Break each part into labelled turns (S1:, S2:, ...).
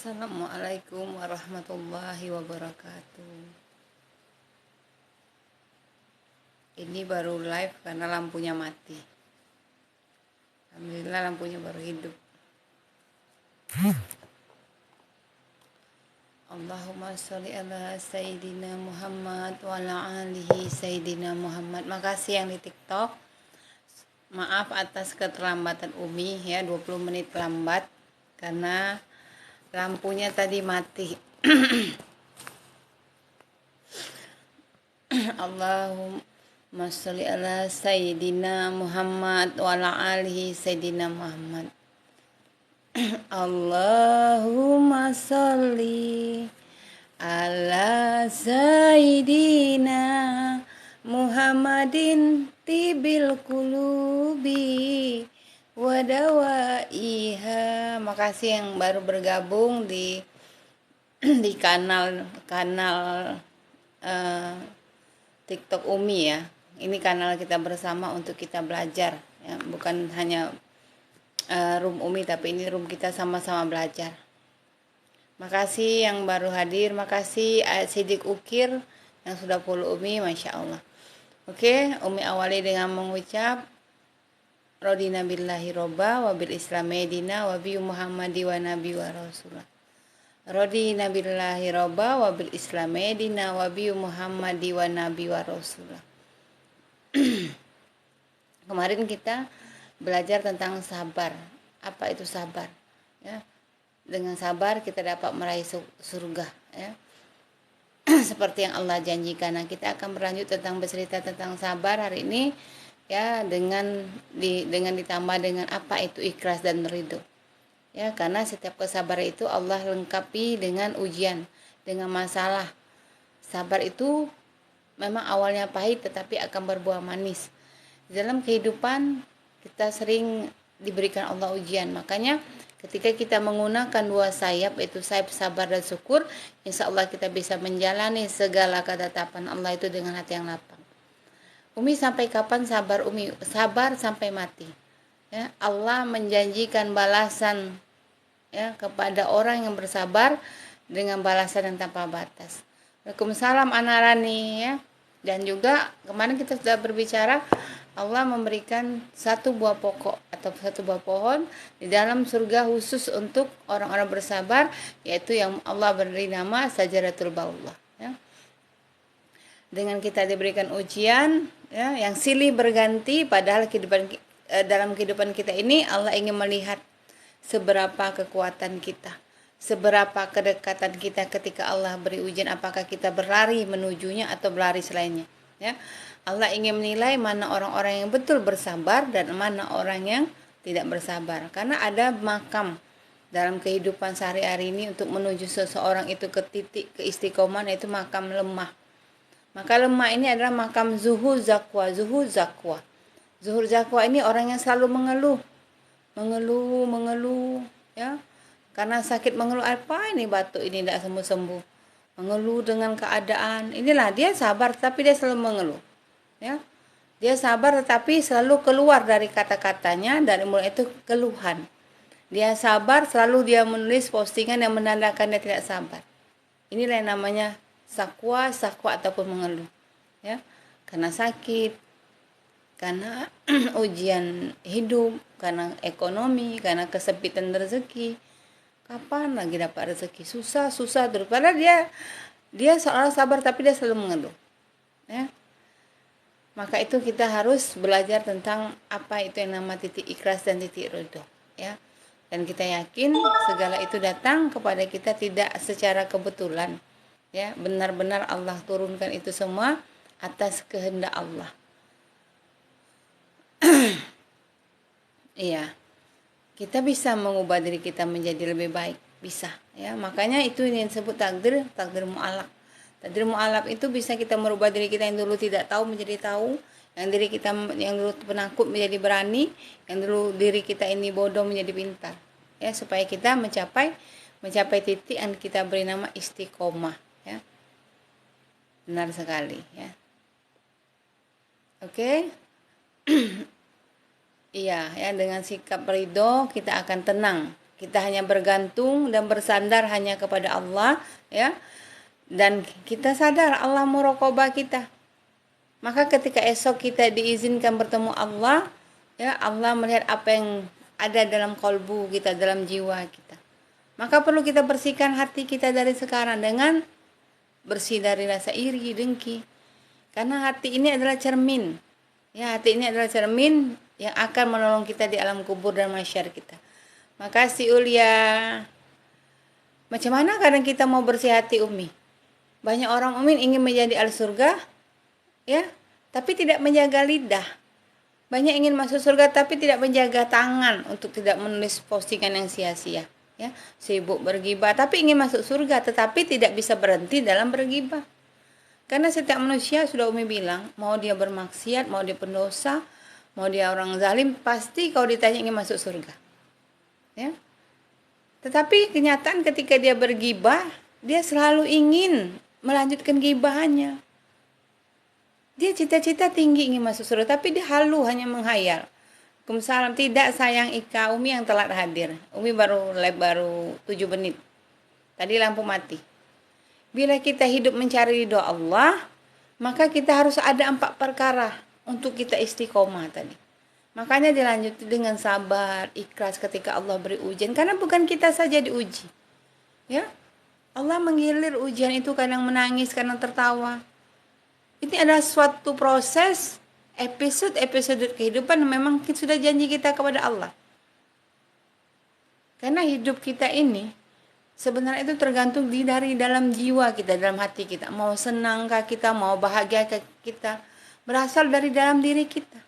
S1: Assalamualaikum warahmatullahi wabarakatuh. Ini baru live karena lampunya mati. Alhamdulillah lampunya baru hidup. Allahumma sholli ala Sayyidina Muhammad wa ala alihi Sayyidina Muhammad. Makasih yang di TikTok. Maaf atas keterlambatan Umi ya, 20 menit lambat karena lampunya tadi mati. Allahumma sholli ala Sayyidina Muhammad wa ala alihi Sayyidina Muhammad. Allahumma sholli ala Sayyidina Muhammadin tibil qulubi wadawaiha. Makasih yang baru bergabung di kanal TikTok Umi ya. Ini kanal kita bersama untuk kita belajar ya, bukan hanya room Umi, tapi ini room kita sama-sama belajar. Makasih yang baru hadir, makasih Sidik Ukir yang sudah follow Umi, Masya Allah. Oke, Umi awali dengan mengucap Radina billahi robba wa bil islami dina wa bi Muhammadi wa nabi wa rasulah. Radina billahi robba wa bil islami dina wa bi Muhammadi wa nabi wa rasulah. Kemarin kita belajar tentang sabar. Apa itu sabar? Ya. Dengan sabar kita dapat meraih surga ya. Seperti yang Allah janjikan. Nah, kita akan berlanjut tentang bercerita tentang sabar hari ini ya, dengan ditambah dengan apa itu ikhlas dan ridho. Ya, karena setiap kesabaran itu Allah lengkapi dengan ujian, dengan masalah. Sabar itu memang awalnya pahit tetapi akan berbuah manis. Dalam kehidupan kita sering diberikan Allah ujian. Makanya ketika kita menggunakan dua sayap, yaitu sayap sabar dan syukur, insya Allah kita bisa menjalani segala ketetapan Allah itu dengan hati yang lapang. Umi sampai kapan sabar Umi? Sabar sampai mati. Ya, Allah menjanjikan balasan ya kepada orang yang bersabar dengan balasan yang tanpa batas. Waalaikumsalam Ana Rani ya. Dan juga kemarin kita sudah berbicara, Allah memberikan satu buah pokok atau satu buah pohon di dalam surga khusus untuk orang-orang bersabar, yaitu yang Allah beri nama Sajaratul Baullah ya. Dengan kita diberikan ujian ya, yang silih berganti, padahal dalam kehidupan kita ini Allah ingin melihat seberapa kekuatan kita, seberapa kedekatan kita ketika Allah beri ujian, apakah kita berlari menujunya atau berlari selainnya ya. Allah ingin menilai mana orang-orang yang betul bersabar dan mana orang yang tidak bersabar. Karena ada makam dalam kehidupan sehari-hari ini untuk menuju seseorang itu ke titik keistiqomahan, yaitu makam lemah. Maka lemah ini adalah makam zuhur zakwa. Zuhur zakwa ini orang yang selalu mengeluh ya. Karena sakit mengeluh, apa ini batuk ini tidak sembuh-sembuh. Mengeluh dengan keadaan. Inilah dia sabar tapi dia selalu mengeluh. Ya. Dia sabar tetapi selalu keluar dari kata-katanya, dari mulut itu keluhan. Dia sabar, selalu dia menulis postingan yang menandakan dia tidak sabar. Inilah yang namanya sakwa ataupun mengeluh. Ya. Karena sakit, karena ujian hidup, karena ekonomi, karena kesempitan rezeki. Kapan lagi dapat rezeki? Susah terus. Padahal dia seorang sabar tapi dia selalu mengeluh. Ya. Maka itu kita harus belajar tentang apa itu yang nama titik ikhlas dan titik ridho ya. Dan kita yakin segala itu datang kepada kita tidak secara kebetulan ya. Benar-benar Allah turunkan itu semua atas kehendak Allah. Iya. Kita bisa mengubah diri kita menjadi lebih baik, bisa ya. Makanya itu yang disebut takdir mu'alaq. Takdir mu'alaq itu bisa kita merubah diri kita yang dulu tidak tahu menjadi tahu, yang diri kita yang dulu penakut menjadi berani, yang dulu diri kita ini bodoh menjadi pintar. Ya, supaya kita mencapai titik yang kita beri nama istiqomah ya. Benar sekali ya. Oke. Iya ya, dengan sikap ridho kita akan tenang, Kita hanya bergantung dan bersandar hanya kepada Allah, ya. Dan kita sadar Allah muraqabah kita. Maka ketika esok kita diizinkan bertemu Allah, ya, Allah melihat apa yang ada dalam kalbu kita, dalam jiwa kita. Maka perlu kita bersihkan hati kita dari sekarang dengan bersih dari rasa iri, dengki. Karena hati ini adalah cermin. Ya, hati ini adalah cermin yang akan menolong kita di alam kubur dan mahsyar kita. Makasih Ulia. Macam mana kadang kita mau bersih hati Umi? Banyak orang Umi ingin menjadi ahli surga, ya, tapi tidak menjaga lidah. Banyak ingin masuk surga tapi tidak menjaga tangan untuk tidak menulis postingan yang sia-sia, ya. Sibuk bergibah tapi ingin masuk surga tetapi tidak bisa berhenti dalam bergibah. Karena setiap manusia, sudah Umi bilang, mau dia bermaksiat, mau dia pendosa, mau dia orang zalim, pasti kalau ditanya ingin masuk surga, ya. Tetapi kenyataan ketika dia bergibah, dia selalu ingin melanjutkan gibahannya. Dia cita-cita tinggi ingin masuk surga, tapi dia halu, hanya menghayal. Waalaikumsalam. Tidak sayang Ika, Umi yang telat hadir. Umi baru 7 menit. Tadi lampu mati. Bila kita hidup mencari ridho Allah, maka kita harus ada 4 perkara untuk kita istiqomah tadi. Makanya dilanjut dengan sabar, ikhlas ketika Allah beri ujian. Karena bukan kita saja diuji, ya. Allah menggilir ujian itu, kadang menangis, kadang tertawa. Ini adalah suatu proses, episode kehidupan yang memang sudah janji kita kepada Allah. Karena hidup kita ini sebenarnya itu tergantung dari dalam jiwa kita, dalam hati kita. Mau senangkah kita, mau bahagiakah kita, berasal dari dalam diri kita.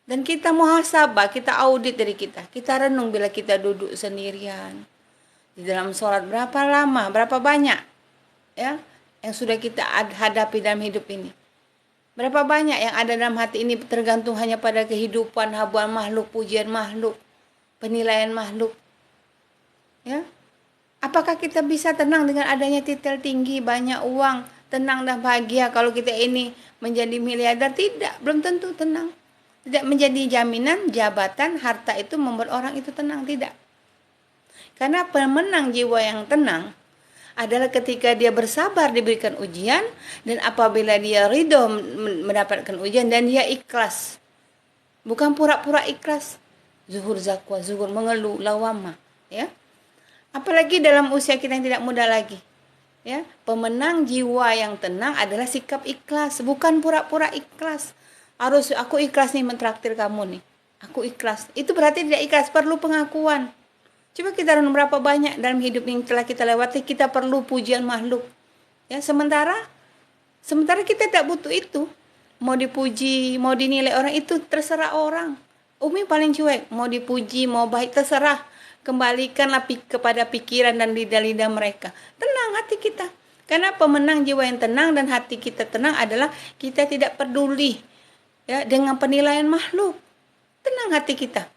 S1: Dan kita muhasabah, kita audit dari kita. Kita renung bila kita duduk sendirian. Di dalam sholat berapa lama, berapa banyak, ya, yang sudah kita hadapi dalam hidup ini. Berapa banyak yang ada dalam hati ini tergantung hanya pada kehidupan, habuan makhluk, pujian makhluk, penilaian makhluk. Ya. Apakah kita bisa tenang dengan adanya titel tinggi, banyak uang, tenang dan bahagia kalau kita ini menjadi miliarder? Tidak, belum tentu tenang. Tidak menjadi jaminan jabatan, harta itu membuat orang itu tenang, tidak. Karena pemenang jiwa yang tenang adalah ketika dia bersabar diberikan ujian, dan apabila dia ridho mendapatkan ujian dan dia ikhlas. Bukan pura-pura ikhlas. Zuhur zakwa, zuhur mengeluh, lawama, ya. Apalagi dalam usia kita yang tidak muda lagi. Ya, pemenang jiwa yang tenang adalah sikap ikhlas, bukan pura-pura ikhlas. Harus aku ikhlas nih mentraktir kamu nih. Aku ikhlas. Itu berarti tidak ikhlas, perlu pengakuan. Coba kita renung berapa banyak dalam hidup yang telah kita lewati kita perlu pujian makhluk. Ya, sementara kita tidak butuh itu. Mau dipuji, mau dinilai orang itu terserah orang. Umi paling cuek, mau dipuji, mau baik terserah. Kembalikanlah kepada pikiran dan lidah-lidah mereka. Tenang hati kita. Karena pemenang jiwa yang tenang dan hati kita tenang adalah kita tidak peduli, ya, dengan penilaian makhluk. Tenang hati kita.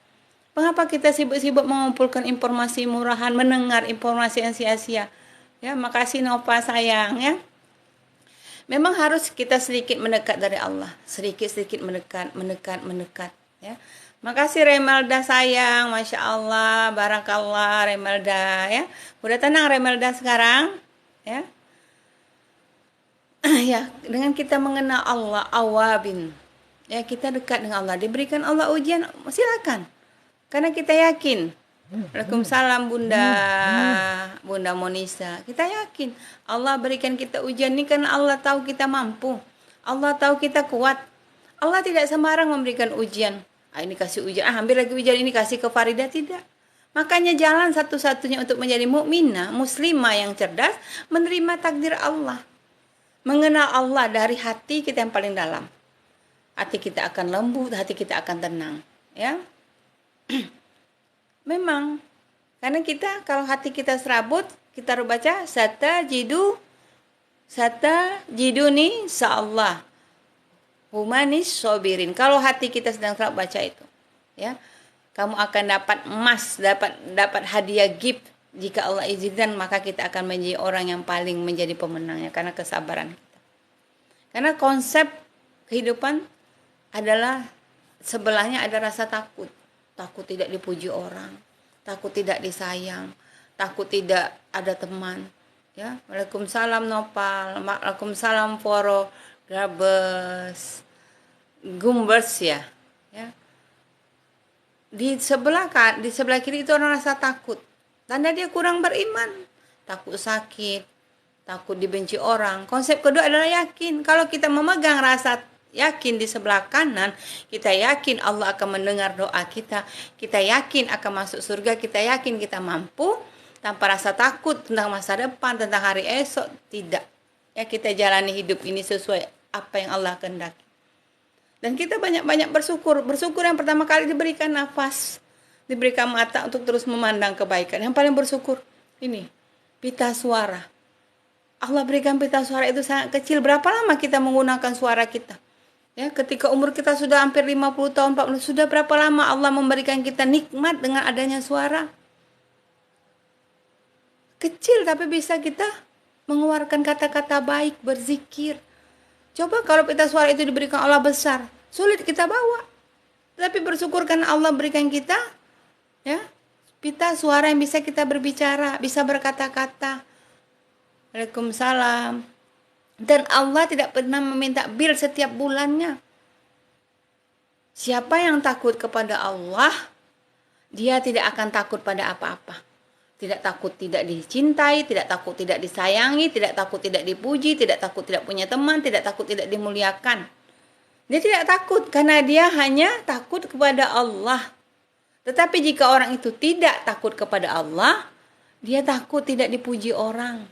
S1: Mengapa kita sibuk-sibuk mengumpulkan informasi murahan, mendengar informasi yang sia-sia? Ya, makasih Nova sayang, ya. Memang harus kita sedikit mendekat dari Allah, sedikit-sedikit mendekat, ya. Makasih Remelda sayang, Masya Allah, Barakallah Remelda, ya. Udah tenang Remelda sekarang, ya. Ya, dengan kita mengenal Allah, awabin, ya, kita dekat dengan Allah, diberikan Allah ujian, silakan. Karena kita yakin. Waalaikumsalam Bunda Monisa. Kita yakin Allah berikan kita ujian ini karena Allah tahu kita mampu. Allah tahu kita kuat. Allah tidak sembarang memberikan ujian. Ini kasih ujian, ambil lagi ujian ini kasih ke Farida, tidak. Makanya jalan satu-satunya untuk menjadi mukminah, muslimah yang cerdas, menerima takdir Allah. Mengenal Allah dari hati kita yang paling dalam. Hati kita akan lembut, hati kita akan tenang, ya. Memang karena kita kalau hati kita serabut, kita harus baca sata jiduni sa'allah humanis sobirin. Kalau hati kita sedang serabut, baca itu, ya, kamu akan dapat emas, dapat hadiah gift jika Allah izinkan. Maka kita akan menjadi orang yang paling menjadi pemenangnya karena kesabaran kita. Karena konsep kehidupan adalah sebelahnya ada rasa takut. Takut tidak dipuji orang, takut tidak disayang, takut tidak ada teman. Ya, Waalaikumsalam Nopal, Waalaikumsalam Foro, Grabes, Gumbers ya. Ya. Di sebelah kiri itu orang rasa takut. Tanda dia kurang beriman. Takut sakit, takut dibenci orang. Konsep kedua adalah yakin. Kalau kita memegang rasa yakin di sebelah kanan, kita yakin Allah akan mendengar doa kita. Kita yakin akan masuk surga, kita yakin kita mampu tanpa rasa takut tentang masa depan, tentang hari esok, tidak. Ya, kita jalani hidup ini sesuai apa yang Allah kehendaki. Dan kita banyak-banyak bersyukur. Bersyukur yang pertama kali diberikan nafas, diberikan mata untuk terus memandang kebaikan. Yang paling bersyukur ini, pita suara. Allah berikan pita suara itu sangat kecil. Berapa lama kita menggunakan suara kita? Ya, ketika umur kita sudah hampir 50 tahun, 40, sudah berapa lama Allah memberikan kita nikmat dengan adanya suara? Kecil tapi bisa kita mengeluarkan kata-kata baik, berzikir. Coba kalau pita suara itu diberikan Allah besar, sulit kita bawa. Tapi bersyukur karena Allah berikan kita ya, pita suara yang bisa kita berbicara, bisa berkata-kata. Waalaikumsalam. Dan Allah tidak pernah meminta bil setiap bulannya. Siapa yang takut kepada Allah, dia tidak akan takut pada apa-apa. Tidak takut tidak dicintai, tidak takut tidak disayangi, tidak takut tidak dipuji, tidak takut tidak punya teman, tidak takut tidak dimuliakan. Dia tidak takut karena dia hanya takut kepada Allah. Tetapi jika orang itu tidak takut kepada Allah, dia takut tidak dipuji orang.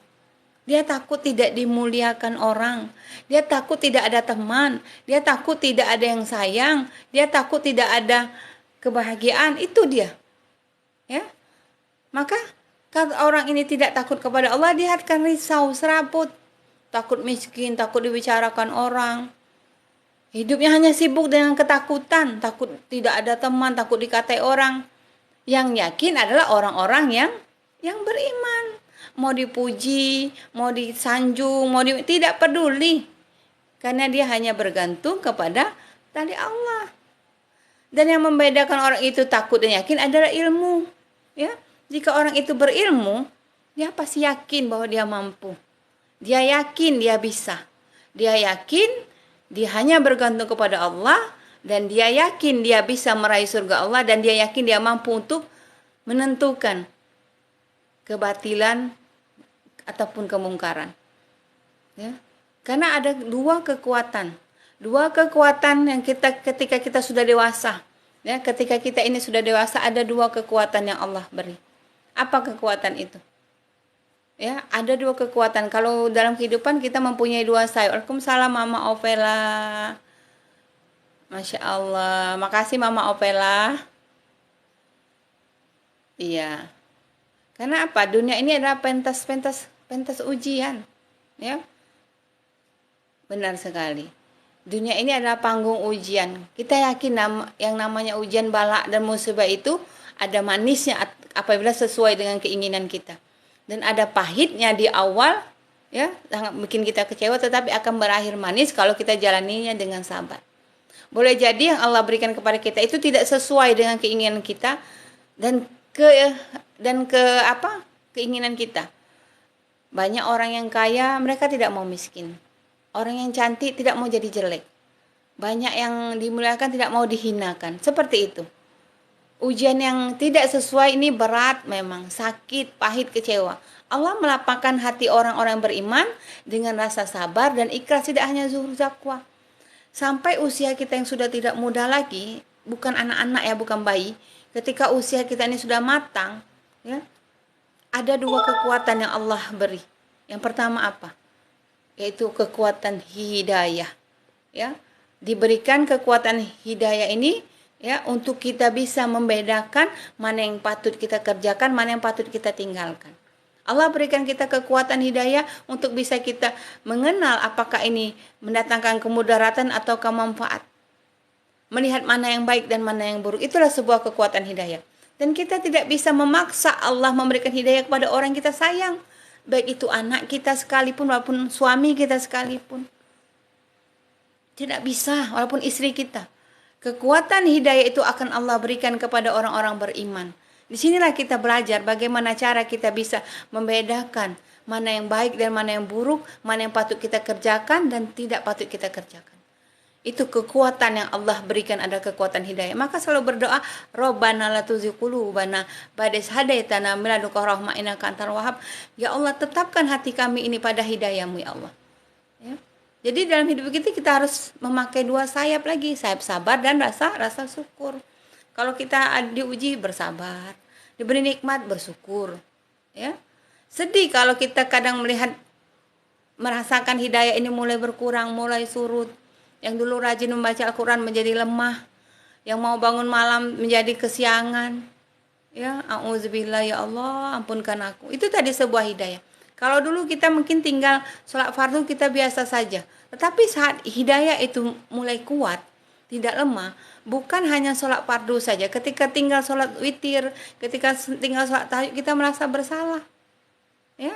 S1: Dia takut tidak dimuliakan orang. Dia takut tidak ada teman. Dia takut tidak ada yang sayang. Dia takut tidak ada kebahagiaan. Itu dia. Ya. Maka kalau orang ini tidak takut kepada Allah, dia akan risau, serabut, takut miskin, takut dibicarakan orang. Hidupnya hanya sibuk dengan ketakutan, takut tidak ada teman, takut dikatai orang. Yang yakin adalah orang-orang yang beriman. Mau dipuji, mau disanjung, tidak peduli. Karena dia hanya bergantung kepada tali Allah. Dan yang membedakan orang itu takut dan yakin adalah ilmu. Ya. Jika orang itu berilmu, dia pasti yakin bahwa dia mampu. Dia yakin dia bisa. Dia yakin dia hanya bergantung kepada Allah. Dan dia yakin dia bisa meraih surga Allah. Dan dia yakin dia mampu untuk menentukan kebatilan ataupun kemungkaran. Ya. Karena ada dua kekuatan. Dua kekuatan yang ketika kita sudah dewasa. Ya, ketika kita ini sudah dewasa, ada dua kekuatan yang Allah beri. Apa kekuatan itu? Ya, ada dua kekuatan. Kalau dalam kehidupan kita mempunyai dua sayap. Waalaikumsalam Mama Opela. Masya Allah. Makasih Mama Opela. Iya. Karena apa? Dunia ini adalah pentas ujian. Ya. Benar sekali. Dunia ini adalah panggung ujian. Kita yakin yang namanya ujian bala dan musibah itu ada manisnya apabila sesuai dengan keinginan kita. Dan ada pahitnya di awal, ya, sangat bikin kita kecewa, tetapi akan berakhir manis kalau kita jalaninya dengan sabar. Boleh jadi yang Allah berikan kepada kita itu tidak sesuai dengan keinginan kita dan keinginan kita. Banyak orang yang kaya, mereka tidak mau miskin. Orang yang cantik tidak mau jadi jelek. Banyak yang dimuliakan tidak mau dihinakan. Seperti itu. Ujian yang tidak sesuai ini berat memang, sakit, pahit, kecewa. Allah melapangkan hati orang-orang beriman dengan rasa sabar dan ikhlas, tidak hanya zuhur zakwa. Sampai usia kita yang sudah tidak muda lagi, bukan anak-anak ya, bukan bayi. Ketika usia kita ini sudah matang, ya, ada dua kekuatan yang Allah beri. Yang pertama apa? Yaitu kekuatan hidayah. Ya, diberikan kekuatan hidayah ini ya untuk kita bisa membedakan mana yang patut kita kerjakan, mana yang patut kita tinggalkan. Allah berikan kita kekuatan hidayah untuk bisa kita mengenal apakah ini mendatangkan kemudaratan atau kemanfaat. Melihat mana yang baik dan mana yang buruk, itulah sebuah kekuatan hidayah. Dan kita tidak bisa memaksa Allah memberikan hidayah kepada orang yang kita sayang, baik itu anak kita sekalipun walaupun suami kita sekalipun. Tidak bisa, walaupun istri kita. Kekuatan hidayah itu akan Allah berikan kepada orang-orang beriman. Disinilah kita belajar bagaimana cara kita bisa membedakan mana yang baik dan mana yang buruk, mana yang patut kita kerjakan dan tidak patut kita kerjakan. Itu kekuatan yang Allah berikan, ada kekuatan hidayah. Maka selalu berdoa, Rabbana la tuzigh qulubana ba'da idh hadaitana wa hab lana min ladunka rahmah innaka antal wahhab. Ya Allah, tetapkan hati kami ini pada hidayah-Mu ya Allah. Ya. Jadi dalam hidup kita harus memakai dua sayap lagi, sayap sabar dan rasa syukur. Kalau kita diuji, bersabar, diberi nikmat, bersyukur. Ya. Sedih kalau kita kadang merasakan hidayah ini mulai berkurang, mulai surut. Yang dulu rajin membaca Al-Quran menjadi lemah, yang mau bangun malam menjadi kesiangan. Ya, auzubillah ya Allah, ampunkan aku. Itu tadi sebuah hidayah. Kalau dulu kita mungkin tinggal sholat fardu kita biasa saja. Tetapi saat hidayah itu mulai kuat, tidak lemah, bukan hanya sholat fardu saja. Ketika tinggal sholat witir, ketika tinggal sholat tahajud, kita merasa bersalah. Ya,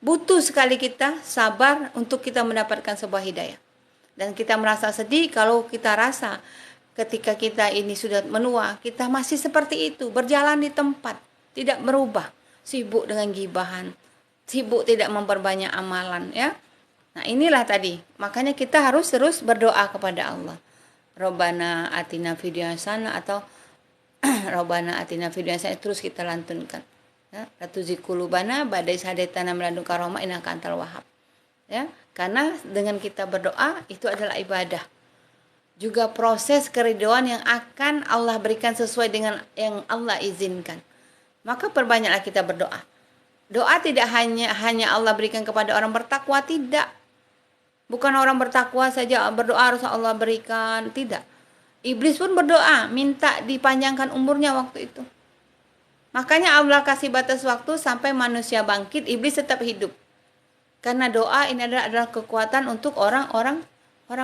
S1: butuh sekali kita sabar untuk kita mendapatkan sebuah hidayah. Dan kita merasa sedih kalau kita rasa ketika kita ini sudah menua, kita masih seperti itu, berjalan di tempat, tidak berubah, sibuk dengan gibahan, sibuk tidak memperbanyak amalan, ya. Nah, inilah tadi, makanya kita harus terus berdoa kepada Allah. Rabbana atina fid dunya hasanah atau Rabbana atina fid dunya hasanah, terus kita lantunkan. Ya, la tuzigh qulubana ba'da idh hadaitana wa hab lana min ladunka rahmah innaka antal wahhab. Ya, karena dengan kita berdoa itu adalah ibadah. Juga proses keridhaan yang akan Allah berikan sesuai dengan yang Allah izinkan. Maka perbanyaklah kita berdoa. Doa tidak hanya Allah berikan kepada orang bertakwa, tidak. Bukan orang bertakwa saja berdoa harus Allah berikan, tidak. Iblis pun berdoa, minta dipanjangkan umurnya waktu itu. Makanya Allah kasih batas waktu sampai manusia bangkit, iblis tetap hidup. Karena doa ini adalah kekuatan untuk orang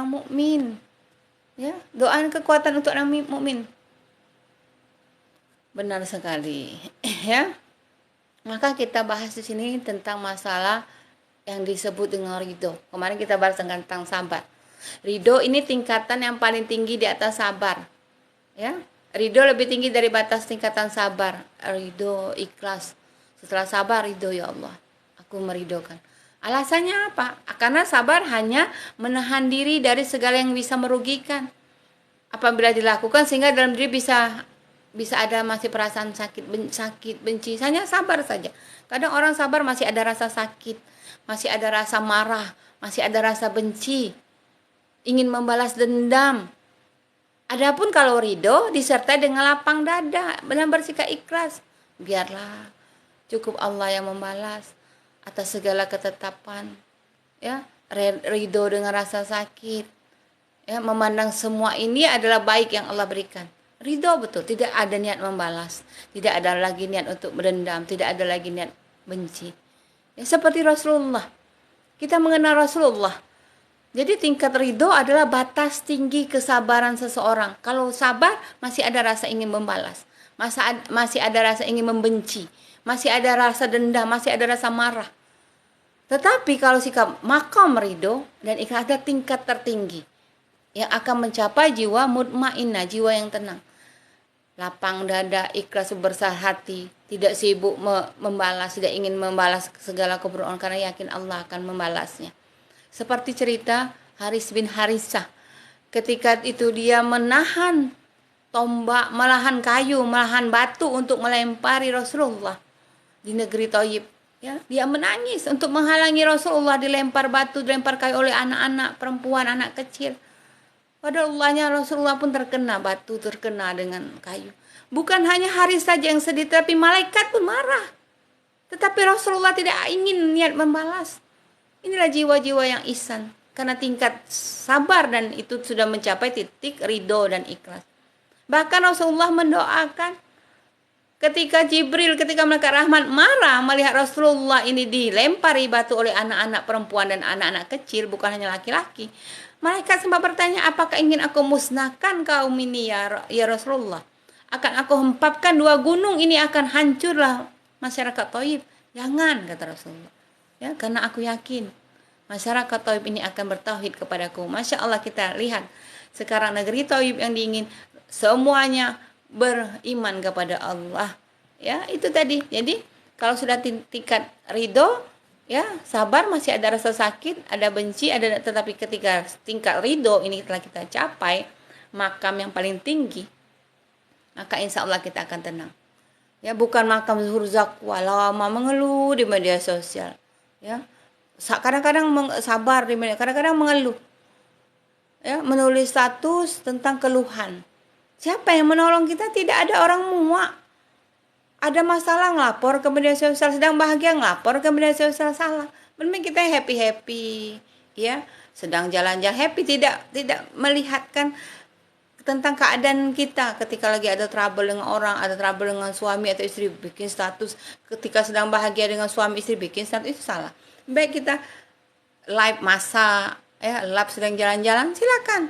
S1: mukmin. Ya, doa kekuatan untuk orang mukmin. Benar sekali. Ya. Maka kita bahas di sini tentang masalah yang disebut dengan ridho. Kemarin kita bahas tentang sabar. Ridho ini tingkatan yang paling tinggi di atas sabar. Ya. Ridho lebih tinggi dari batas tingkatan sabar. Ridho, ikhlas. Setelah sabar, ridho, ya Allah, aku meridhokan. Alasannya apa? Karena sabar hanya menahan diri dari segala yang bisa merugikan. Apabila dilakukan sehingga dalam diri bisa ada masih perasaan sakit, benci, hanya sabar saja. Kadang orang sabar masih ada rasa sakit, masih ada rasa marah, masih ada rasa benci, ingin membalas dendam. Adapun kalau ridho disertai dengan lapang dada, benar bersikap ikhlas. Biarlah cukup Allah yang membalas atas segala ketetapan, ya, ridho dengan rasa sakit, ya, memandang semua ini adalah baik yang Allah berikan. Ridho betul, tidak ada niat membalas, tidak ada lagi niat untuk berendam, tidak ada lagi niat benci. Ya, seperti Rasulullah, kita mengenal Rasulullah. Jadi tingkat ridho adalah batas tinggi kesabaran seseorang. Kalau sabar masih ada rasa ingin membalas, masih ada rasa ingin membenci, masih ada rasa dendam, masih ada rasa marah. Tetapi kalau sikap maqam ridho dan ikhlas ada tingkat tertinggi yang akan mencapai jiwa mutmainnah, jiwa yang tenang. Lapang dada, ikhlas, bersah hati, tidak sibuk membalas, tidak ingin membalas segala keburukan karena yakin Allah akan membalasnya. Seperti cerita Haris bin Harisah. Ketika itu dia menahan tombak, melahan kayu, melahan batu untuk melempari Rasulullah di negeri Thayyib. Ya, dia menangis untuk menghalangi Rasulullah dilempar batu, dilempar kayu oleh anak-anak, perempuan, anak kecil. Padahal Allahnya Rasulullah pun terkena batu, terkena dengan kayu. Bukan hanya Haris saja yang sedih, tapi malaikat pun marah. Tetapi Rasulullah tidak ingin niat membalas. Inilah jiwa-jiwa yang ihsan. Karena tingkat sabar dan itu sudah mencapai titik ridho dan ikhlas. Bahkan Rasulullah mendoakan ketika Jibril, ketika malaikat rahmat marah melihat Rasulullah ini dilempari batu oleh anak-anak perempuan dan anak-anak kecil, bukan hanya laki-laki. Malaikat sempat bertanya, apakah ingin aku musnahkan kaum ini ya Rasulullah? Akan aku hempapkan dua gunung ini, akan hancurlah masyarakat Thayyib. Jangan, kata Rasulullah. Ya, karena aku yakin masyarakat Thayyib ini akan bertauhid kepadaku. Masya Allah, kita lihat sekarang negeri Thayyib yang diingin semuanya beriman kepada Allah. Ya, itu tadi. Jadi kalau sudah tingkat ridho, ya sabar, masih ada rasa sakit, ada benci, ada, tetapi ketika tingkat ridho ini telah kita capai makam yang paling tinggi, maka insya Allah kita akan tenang. Ya, bukan makam zuhur zakwa, lama mengeluh di media sosial. Ya, kadang-kadang sabar di media, kadang-kadang mengeluh. Ya, menulis status tentang keluhan. Siapa yang menolong kita? Tidak ada orang muak. Ada masalah ngelapor ke media sosial, sedang bahagia ngelapor ke media sosial, salah. Mending kita happy, ya, sedang jalan-jalan happy, tidak melihatkan tentang keadaan kita ketika lagi ada trouble dengan orang, ada trouble dengan suami atau istri, bikin status. Ketika sedang bahagia dengan suami istri, bikin status, itu salah. Baik kita live masak, ya, live sedang jalan-jalan, silakan.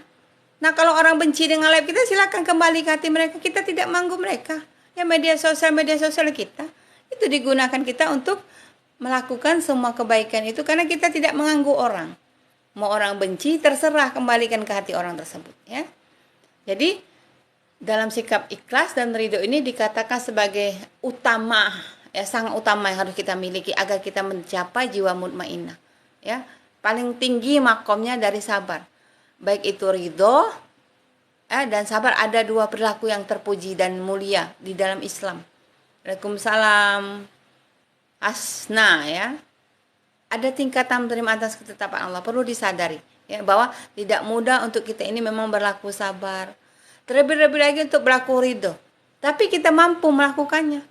S1: Nah, kalau orang benci dengan live kita, silakan kembali ke hati mereka. Kita tidak mengganggu mereka. Ya, media sosial kita itu digunakan kita untuk melakukan semua kebaikan itu, karena kita tidak mengganggu orang. Mau orang benci, terserah, kembalikan ke hati orang tersebut, ya. Jadi dalam sikap ikhlas dan ridho ini dikatakan sebagai utama, ya, sangat utama yang harus kita miliki agar kita mencapai jiwa mutmainnah, ya. Paling tinggi makomnya dari sabar, baik itu ridho dan sabar. Ada dua perilaku yang terpuji dan mulia di dalam Islam. Waalaikumsalam. Hasna, ya. Ada tingkatan menerima atas ketetapan Allah, perlu disadari, ya, bahwa tidak mudah untuk kita ini memang berlaku sabar. Terlebih-lebih lagi untuk berlaku ridho. Tapi kita mampu melakukannya.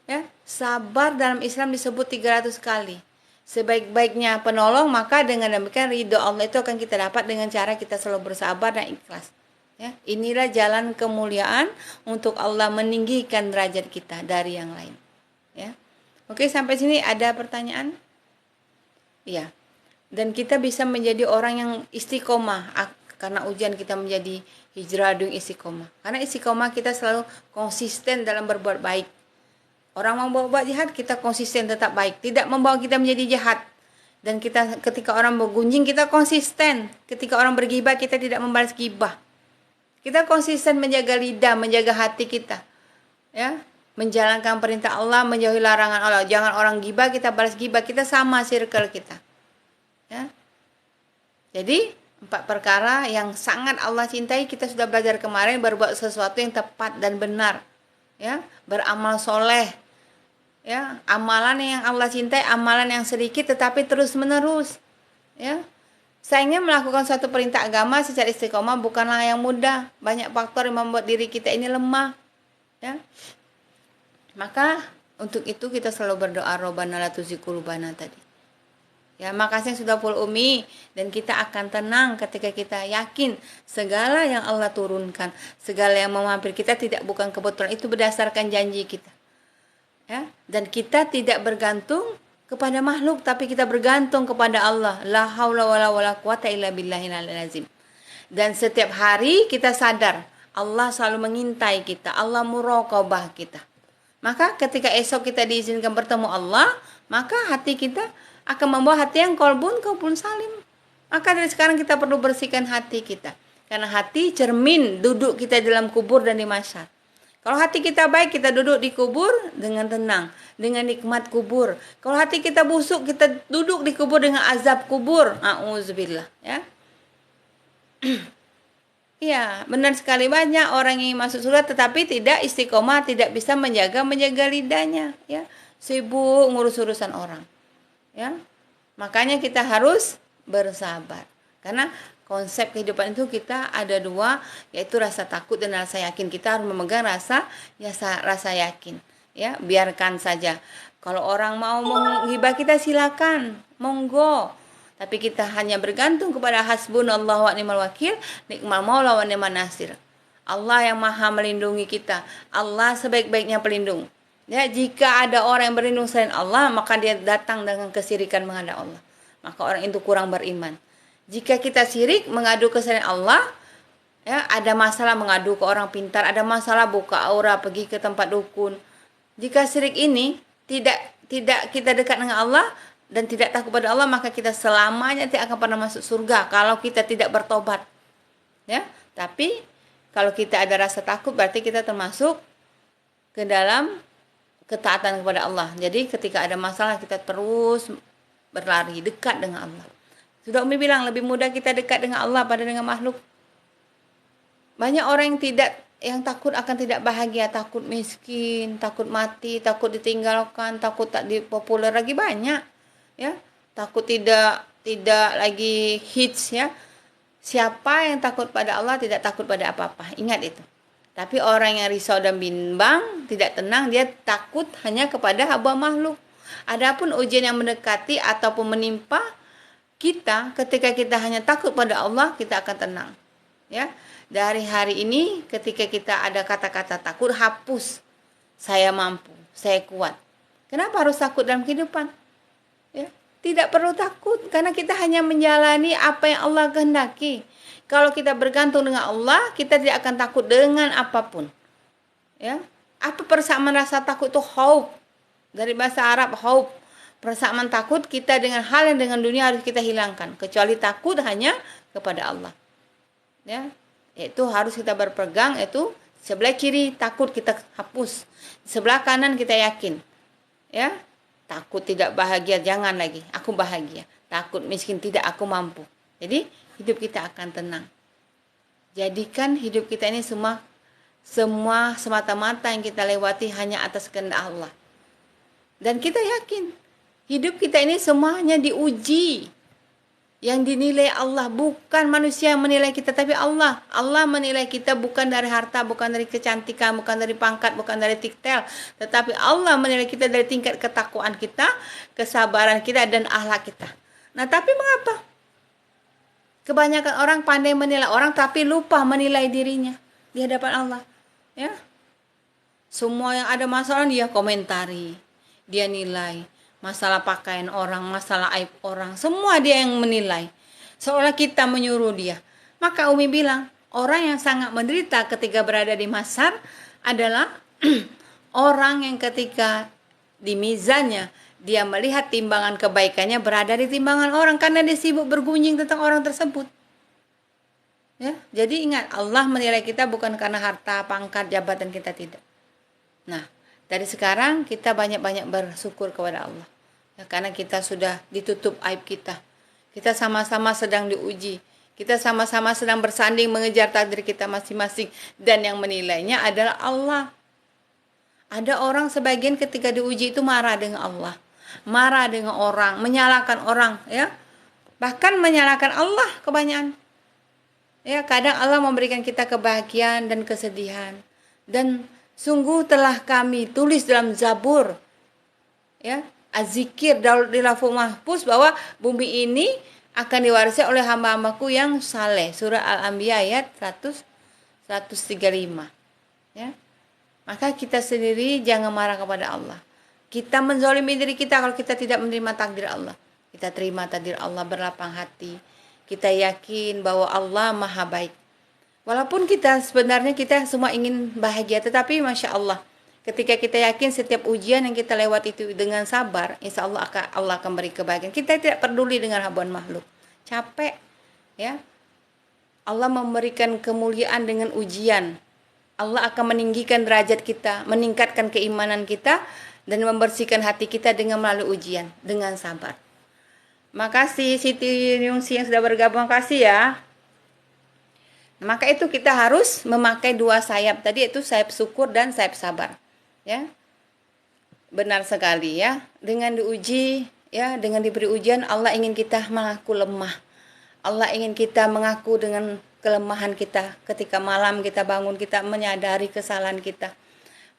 S1: Ya, sabar dalam Islam disebut 300 kali. Sebaik-baiknya penolong, maka dengan demikian ridho Allah itu akan kita dapat dengan cara kita selalu bersabar dan ikhlas. Ya, inilah jalan kemuliaan untuk Allah meninggikan derajat kita dari yang lain. Ya. Oke, sampai sini ada pertanyaan? Iya. Dan kita bisa menjadi orang yang istiqomah karena ujian kita menjadi hijrah dengan istiqomah. Karena istiqomah kita selalu konsisten dalam berbuat baik. Orang mau berbuat jahat, kita konsisten tetap baik, tidak membawa kita menjadi jahat. Dan kita ketika orang bergunjing, kita konsisten. Ketika orang bergibah, kita tidak membalas gibah. Kita konsisten menjaga lidah, menjaga hati kita, ya, menjalankan perintah Allah, menjauhi larangan Allah. Jangan orang gibah kita balas gibah, kita sama circle kita, ya. Jadi 4 perkara yang sangat Allah cintai, kita sudah belajar kemarin, berbuat sesuatu yang tepat dan benar, ya, beramal soleh, ya, amalan yang Allah cintai, amalan yang sedikit tetapi terus menerus, ya. Sayangnya melakukan suatu perintah agama secara istiqomah bukanlah yang mudah. Banyak faktor yang membuat diri kita ini lemah, ya. Maka untuk itu kita selalu berdoa Rabbana la tuzigh qulubana tadi. Ya, makasih yang sudah full Umi, dan kita akan tenang ketika kita yakin segala yang Allah turunkan, segala yang memampir kita bukan kebetulan, itu berdasarkan janji kita. Ya, dan kita tidak bergantung kepada makhluk, tapi kita bergantung kepada Allah. La haula wala quwata illa billahil azim. Dan setiap hari kita sadar Allah selalu mengintai kita, Allah muraqabah kita. Maka ketika esok kita diizinkan bertemu Allah, maka hati kita akan membawa hati yang qalbun salim. Maka dari sekarang kita perlu bersihkan hati kita, karena hati cermin duduk kita dalam kubur dan di mahsyar. Kalau hati kita baik, kita duduk di kubur dengan tenang, dengan nikmat kubur. Kalau hati kita busuk, kita duduk di kubur dengan azab kubur. A'udzubillah, ya. Iya, benar sekali, banyak orang yang masuk surga tetapi tidak istiqomah, tidak bisa menjaga lidahnya, ya. Sibuk ngurus urusan orang, ya. Makanya kita harus bersabar. Karena konsep kehidupan itu kita ada dua, yaitu rasa takut dan rasa yakin. Kita harus memegang rasa yakin, ya. Biarkan saja. Kalau orang mau menghibah kita, silakan, monggo. Tapi kita hanya bergantung kepada hasbunallahu wa ni'mal wakil, nikmal maula wa ni'man nasir. Allah yang maha melindungi kita. Allah sebaik-baiknya pelindung. Ya, jika ada orang yang berlindung selain Allah, maka dia datang dengan kesirikan menghadap Allah. Maka orang itu kurang beriman. Jika kita syirik, mengadu ke selain Allah, ya, ada masalah mengadu ke orang pintar, ada masalah buka aura, pergi ke tempat dukun. Jika syirik ini tidak kita dekat dengan Allah dan tidak takut pada Allah, maka kita selamanya tidak akan pernah masuk surga kalau kita tidak bertobat. Ya, tapi Kalau kita ada rasa takut berarti kita termasuk ke dalam ketaatan kepada Allah. Jadi ketika ada masalah kita terus berlari dekat dengan Allah. Sudah Umi bilang lebih mudah kita dekat dengan Allah pada dengan makhluk. Banyak orang yang takut akan tidak bahagia, takut miskin, takut mati, takut ditinggalkan, takut tak dipopuler lagi banyak, ya. Takut tidak lagi hits, ya. Siapa yang takut pada Allah tidak takut pada apa-apa. Ingat itu. Tapi orang yang risau dan bimbang, tidak tenang, dia takut hanya kepada haba makhluk. Adapun ujian yang mendekati ataupun menimpa kita, ketika kita hanya takut pada Allah, kita akan tenang. Ya, dari hari ini ketika kita ada kata-kata takut, hapus. Saya mampu, saya kuat. Kenapa harus takut dalam kehidupan? Ya, tidak perlu takut karena kita hanya menjalani apa yang Allah kehendaki. Kalau kita bergantung dengan Allah, kita tidak akan takut dengan apapun. Ya, apa persamaan rasa takut itu? Khauf. Dari bahasa Arab khauf. Persamaan takut kita dengan hal yang dengan dunia harus kita hilangkan, kecuali takut hanya kepada Allah. Ya, itu harus kita berpegang, itu sebelah kiri takut kita hapus, sebelah kanan kita yakin. Ya, takut tidak bahagia, jangan lagi, aku bahagia. Takut miskin, tidak, aku mampu. Jadi hidup kita akan tenang. Jadikan hidup kita ini semua semata-mata yang kita lewati hanya atas kehendak Allah. Dan kita yakin hidup kita ini semuanya diuji. Yang dinilai Allah, bukan manusia yang menilai kita, tapi Allah. Allah menilai kita bukan dari harta, bukan dari kecantikan, bukan dari pangkat, bukan dari titel. Tetapi Allah menilai kita dari tingkat ketakwaan kita, kesabaran kita, dan akhlak kita. Nah, tapi mengapa? Kebanyakan orang pandai menilai orang, tapi lupa menilai dirinya di hadapan Allah. Ya, semua yang ada masalah dia komentari, dia nilai. Masalah pakaian orang, masalah aib orang, semua dia yang menilai. Seolah kita menyuruh dia. Maka Umi bilang, orang yang sangat menderita ketika berada di mahsyar adalah orang yang ketika di mizannya, dia melihat timbangan kebaikannya berada di timbangan orang, karena dia sibuk bergunjing tentang orang tersebut. Ya, jadi ingat, Allah menilai kita bukan karena harta, pangkat, jabatan kita, tidak. Nah, dari sekarang kita banyak-banyak bersyukur kepada Allah. Ya, karena kita sudah ditutup aib kita. Kita sama-sama sedang diuji. Kita sama-sama sedang bersanding mengejar takdir kita masing-masing. Dan yang menilainya adalah Allah. Ada orang sebagian ketika diuji itu marah dengan Allah. Marah dengan orang, menyalahkan orang. Ya, bahkan menyalahkan Allah kebanyakan. Ya, kadang Allah memberikan kita kebahagiaan dan kesedihan. Dan sungguh telah kami tulis dalam Zabur, ya, Az-Zikir di Lauhul Mahfuz, bahwa bumi ini akan diwarisi oleh hamba-hambaku yang saleh. Surah Al-Anbiya ayat 135. Ya. Maka kita sendiri jangan marah kepada Allah. Kita menzalimi diri kita kalau kita tidak menerima takdir Allah. Kita terima takdir Allah berlapang hati. Kita yakin bahwa Allah Maha Baik. Walaupun sebenarnya kita semua ingin bahagia, tetapi Masya Allah, ketika kita yakin setiap ujian yang kita lewat itu dengan sabar, insya Allah akan beri kebahagiaan. Kita tidak peduli dengan habuan makhluk. Capek, ya. Allah memberikan kemuliaan dengan ujian. Allah akan meninggikan derajat kita, meningkatkan keimanan kita, dan membersihkan hati kita dengan melalui ujian, dengan sabar. Makasih Siti Nyungsi yang sudah bergabung, kasih ya. Maka itu kita harus memakai dua sayap tadi, itu sayap syukur dan sayap sabar. Ya, benar sekali ya. Dengan diuji, ya, dengan diberi ujian, Allah ingin kita mengaku lemah. Allah ingin kita mengaku dengan kelemahan kita. Ketika malam kita bangun, kita menyadari kesalahan kita,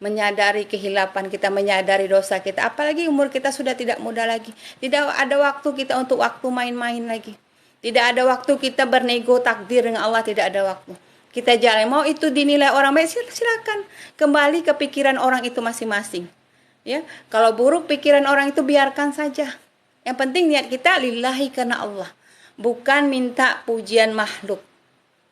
S1: menyadari kehilapan kita, menyadari dosa kita. Apalagi umur kita sudah tidak muda lagi. Tidak ada waktu kita untuk waktu main-main lagi. Tidak ada waktu kita bernego takdir dengan Allah, tidak ada waktu. Kita jalan, mau itu dinilai orang baik, silakan. Kembali ke pikiran orang itu masing-masing. Ya, kalau buruk pikiran orang itu biarkan saja. Yang penting niat kita lillahi karena Allah, bukan minta pujian makhluk.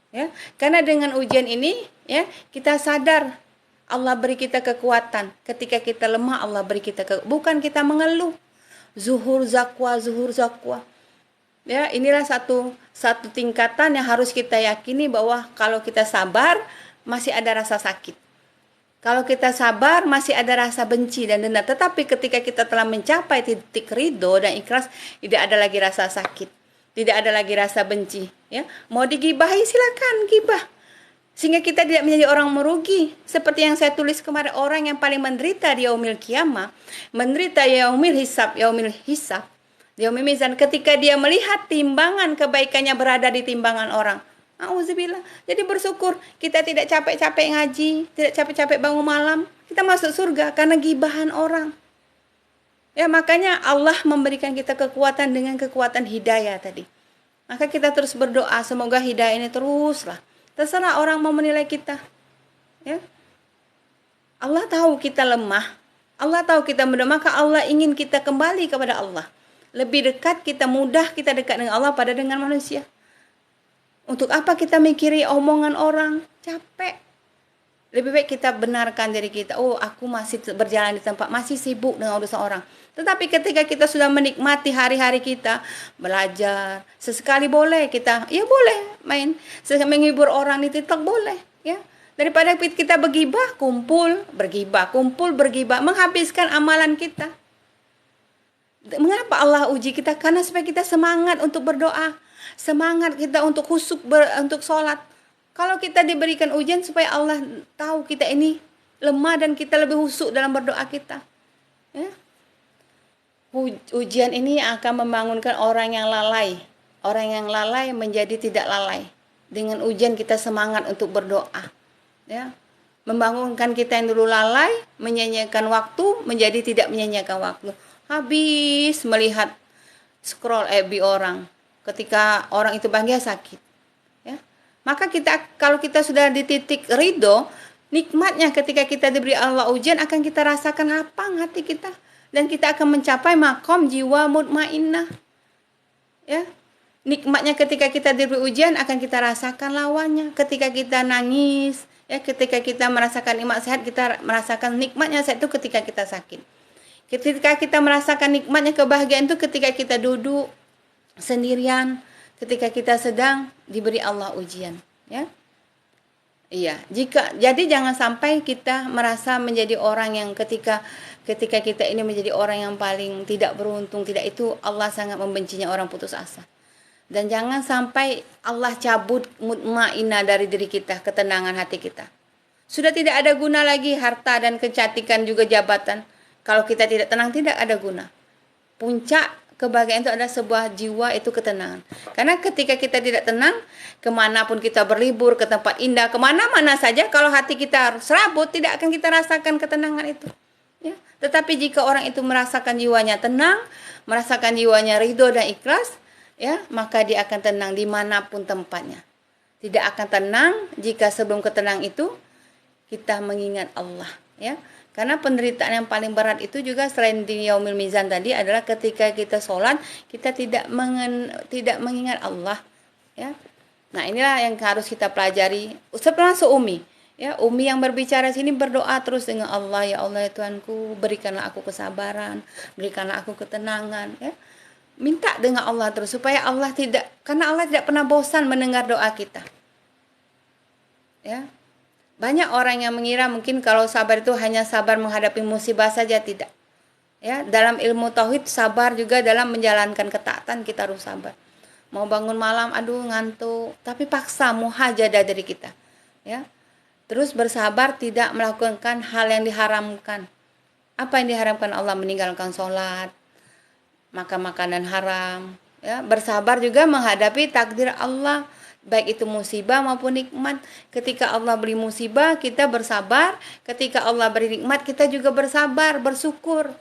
S1: Ya, karena dengan ujian ini, ya, kita sadar Allah beri kita kekuatan. Ketika kita lemah, Allah beri kita bukan kita mengeluh. Zuhur zakwa. Ya, inilah satu tingkatan yang harus kita yakini, bahwa kalau kita sabar, masih ada rasa sakit. Kalau kita sabar, masih ada rasa benci dan dendam. Tetapi ketika kita telah mencapai titik ridho dan ikhlas, tidak ada lagi rasa sakit, tidak ada lagi rasa benci. Ya, mau digibahi silakan gibah, sehingga kita tidak menjadi orang merugi. Seperti yang saya tulis kemarin, orang yang paling menderita di yaumil kiamah, menderita yaumil hisab, yaumil mizan, ketika dia melihat timbangan kebaikannya berada di timbangan orang. Auzubillah. Jadi bersyukur kita tidak capek-capek ngaji, tidak capek-capek bangun malam, kita masuk surga karena gibahan orang. Ya, makanya Allah memberikan kita kekuatan dengan kekuatan hidayah tadi. Maka kita terus berdoa semoga hidayah ini teruslah. Terserah orang mau menilai kita. Ya. Allah tahu kita lemah. Allah tahu kita mudah, maka Allah ingin kita kembali kepada Allah. Lebih dekat kita, mudah kita dekat dengan Allah pada dengan manusia. Untuk apa kita mikiri omongan orang? Capek. Lebih baik kita benarkan diri kita. Oh, aku masih berjalan di tempat, masih sibuk dengan urusan orang. Tetapi ketika kita sudah menikmati hari-hari kita, belajar, sesekali boleh kita, ya boleh main, menghibur orang di TikTok boleh, ya. Daripada kita bergibah, kumpul, bergibah, menghabiskan amalan kita. Mengapa Allah uji kita? Karena supaya kita semangat untuk berdoa, semangat kita untuk khusyuk untuk sholat. Kalau kita diberikan ujian supaya Allah tahu kita ini lemah dan kita lebih khusyuk dalam berdoa kita. Ya. Ujian ini akan membangunkan orang yang lalai. Orang yang lalai menjadi tidak lalai. Dengan ujian kita semangat untuk berdoa. Ya. Membangunkan kita yang dulu lalai, menyanyiakan waktu, menjadi tidak menyanyiakan waktu. Habis melihat scroll FB orang. Ketika orang itu bahagia sakit, ya. Maka kita, kalau kita sudah di titik ridho, nikmatnya ketika kita diberi Allah ujian akan kita rasakan lapang hati kita dan kita akan mencapai makom jiwa mutmainnah. Ya. Nikmatnya ketika kita diberi ujian akan kita rasakan lawannya. Ketika kita nangis, ya, ketika kita merasakan nikmat sehat, kita merasakan nikmatnya sehat itu ketika kita sakit. Ketika kita merasakan nikmatnya kebahagiaan itu ketika kita duduk sendirian, ketika kita sedang diberi Allah ujian, ya. Iya, jadi jangan sampai kita merasa menjadi orang yang ketika kita ini menjadi orang yang paling tidak beruntung, tidak, itu Allah sangat membencinya orang putus asa. Dan jangan sampai Allah cabut mutmainnah dari diri kita, ketenangan hati kita. Sudah tidak ada guna lagi harta dan kecantikan juga jabatan. Kalau kita tidak tenang, tidak ada guna. Puncak kebahagiaan itu adalah sebuah jiwa, itu ketenangan. Karena ketika kita tidak tenang, kemanapun kita berlibur, ke tempat indah, kemana-mana saja, kalau hati kita serabut, tidak akan kita rasakan ketenangan itu. Ya. Tetapi jika orang itu merasakan jiwanya tenang, merasakan jiwanya ridho dan ikhlas, ya, maka dia akan tenang dimanapun tempatnya. Tidak akan tenang jika sebelum ketenang itu kita mengingat Allah. Ya. Karena penderitaan yang paling berat itu juga selain di yaumil mizan tadi adalah ketika kita sholat, kita tidak mengingat Allah. Ya. Nah, inilah yang harus kita pelajari. Termasuk Umi. Ya, Umi yang berbicara sini berdoa terus dengan Allah. Ya Allah, ya Tuhanku, berikanlah aku kesabaran, berikanlah aku ketenangan. Ya. Minta dengan Allah terus supaya Allah tidak, karena Allah tidak pernah bosan mendengar doa kita. Ya. Banyak orang yang mengira mungkin kalau sabar itu hanya sabar menghadapi musibah saja, tidak. Ya, dalam ilmu tauhid sabar juga dalam menjalankan ketaatan kita harus sabar. Mau bangun malam, aduh ngantuk, tapi paksa muhajadah dari kita. Ya. Terus bersabar tidak melakukan hal yang diharamkan. Apa yang diharamkan Allah? Meninggalkan sholat, makan makanan haram. Ya, bersabar juga menghadapi takdir Allah. Baik itu musibah maupun nikmat. Ketika Allah beri musibah, kita bersabar. Ketika Allah beri nikmat, kita juga bersabar, bersyukur.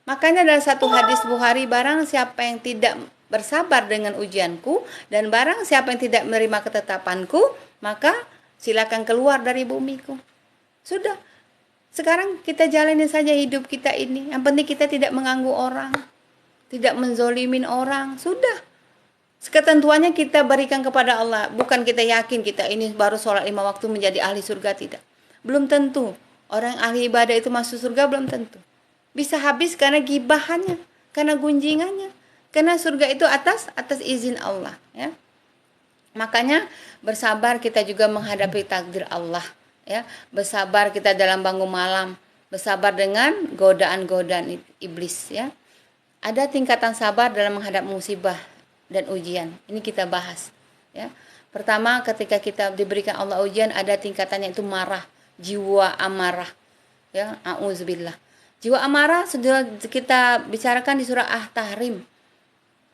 S1: Makanya dalam satu hadis Bukhari, barang siapa yang tidak bersabar dengan ujianku, dan barang siapa yang tidak menerima ketetapanku, maka silakan keluar dari bumiku. Sudah. Sekarang kita jalani saja hidup kita ini. Yang penting kita tidak mengganggu orang, tidak menzolimin orang. Sudah. Ketentuannya kita berikan kepada Allah. Bukan kita yakin kita ini baru sholat 5 waktu menjadi ahli surga, tidak. Belum tentu. Orang ahli ibadah itu masuk surga, belum tentu. Bisa habis karena gibahannya, karena gunjingannya. Karena surga itu atas izin Allah. Ya. Makanya bersabar kita juga menghadapi takdir Allah, ya. Bersabar kita dalam bangun malam, bersabar dengan godaan-godaan iblis, ya. Ada tingkatan sabar dalam menghadapi musibah dan ujian. Ini kita bahas, ya. Pertama, ketika kita diberikan Allah ujian, ada tingkatannya itu marah, jiwa amarah, ya. Auzubillah. Jiwa amarah sudah kita bicarakan di surah At-Tahrim.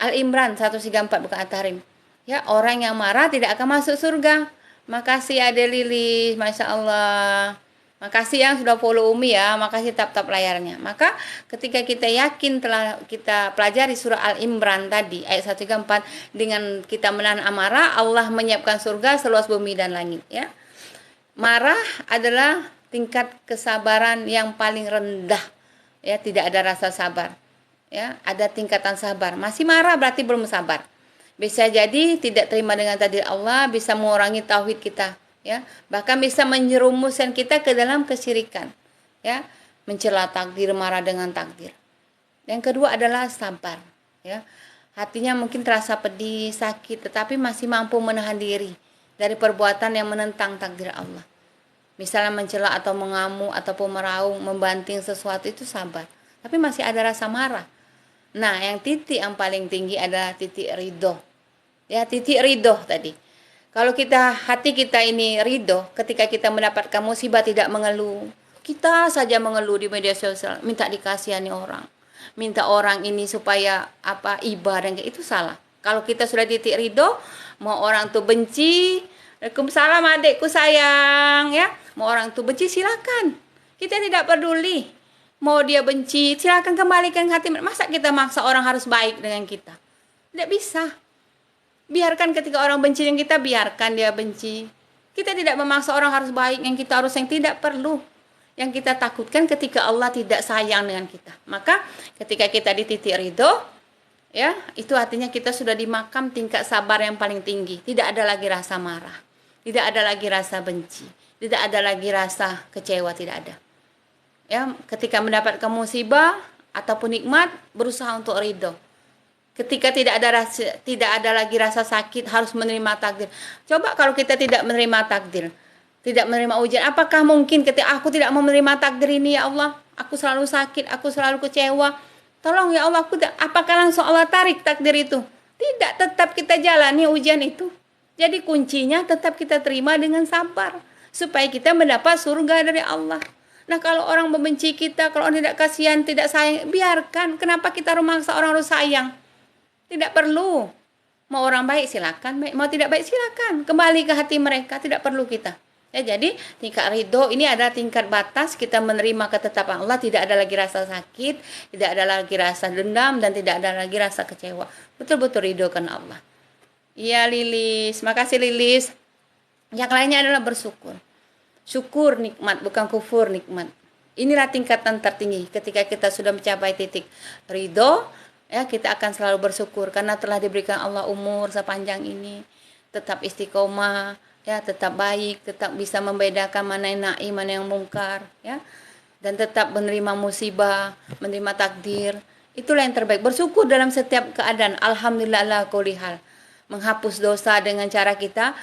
S1: Al-Imran 134, bukan At-Tahrim. Ya, orang yang marah tidak akan masuk surga. Makasih Ade Lilis, Masya Allah. Makasih yang sudah follow Umi ya. Makasih tap-tap layarnya. Maka ketika kita yakin telah kita pelajari surah Al-Imran tadi ayat 134, dengan kita menahan amarah, Allah menyiapkan surga seluas bumi dan langit, ya. Marah adalah tingkat kesabaran yang paling rendah, ya. Tidak ada rasa sabar, ya. Ada tingkatan sabar. Masih marah berarti belum sabar. Bisa jadi tidak terima dengan takdir Allah, bisa mengurangi tauhid kita, ya. Bahkan bisa menjerumuskan kita ke dalam kesyirikan, ya. Mencela takdir, marah dengan takdir. Yang kedua adalah sabar, ya. Hatinya mungkin terasa pedih, sakit, tetapi masih mampu menahan diri dari perbuatan yang menentang takdir Allah. Misalnya mencela atau mengamuk ataupun meraung, membanting sesuatu, itu sabar. Tapi masih ada rasa marah. Nah, yang titik yang paling tinggi adalah titik ridho. Ya, titik ridho tadi. Kalau hati kita ini ridho, ketika kita mendapatkan musibah tidak mengeluh. Kita saja mengeluh di media sosial, minta dikasihani orang. Minta orang ini supaya iba, dan itu salah. Kalau kita sudah titik ridho, mau orang tuh benci, Waalaikumsalam adikku sayang, ya. Mau orang tuh benci silakan. Kita tidak peduli. Mau dia benci, silakan kembalikan hati. Masa kita maksa orang harus baik dengan kita? Tidak bisa. Biarkan ketika orang benci dengan kita, biarkan dia benci. Kita tidak memaksa orang harus baik yang kita, harus yang tidak perlu. Yang kita takutkan ketika Allah tidak sayang dengan kita. Maka ketika kita di titik ridho, ya, itu artinya kita sudah di makam tingkat sabar yang paling tinggi. Tidak ada lagi rasa marah, tidak ada lagi rasa benci, tidak ada lagi rasa kecewa, tidak ada. Ya, ketika mendapatkan musibah ataupun nikmat, berusaha untuk ridho. Ketika tidak ada lagi rasa sakit, harus menerima takdir. Coba kalau kita tidak menerima takdir, tidak menerima ujian, apakah mungkin ketika aku tidak mau menerima takdir ini, ya Allah, aku selalu sakit, aku selalu kecewa, tolong ya Allah, apakah langsung Allah tarik takdir itu? Tidak, tetap kita jalani ujian itu. Jadi kuncinya tetap kita terima dengan sabar, supaya kita mendapat surga dari Allah. Nah, kalau orang membenci kita, kalau orang tidak kasihan, tidak sayang, biarkan. Kenapa kita memaksa orang harus sayang? Tidak perlu. Mau orang baik silakan, mau tidak baik silakan. Kembali ke hati mereka, tidak perlu kita. Ya, jadi tingkat ridho ini adalah tingkat batas kita menerima ketetapan Allah, tidak ada lagi rasa sakit, tidak ada lagi rasa dendam, dan tidak ada lagi rasa kecewa. Betul-betul ridho karena Allah. Iya Lilis, makasih Lilis. Yang lainnya adalah bersyukur. Syukur nikmat, bukan kufur nikmat. Inilah tingkatan tertinggi. Ketika kita sudah mencapai titik ridho, ya, kita akan selalu bersyukur karena telah diberikan Allah umur sepanjang ini, tetap istiqomah, ya, tetap baik, tetap bisa membedakan mana yang naim, mana yang mungkar, ya, dan tetap menerima musibah, menerima takdir. Itulah yang terbaik. Bersyukur dalam setiap keadaan. Alhamdulillah ala kulli hal. Menghapus dosa dengan cara kita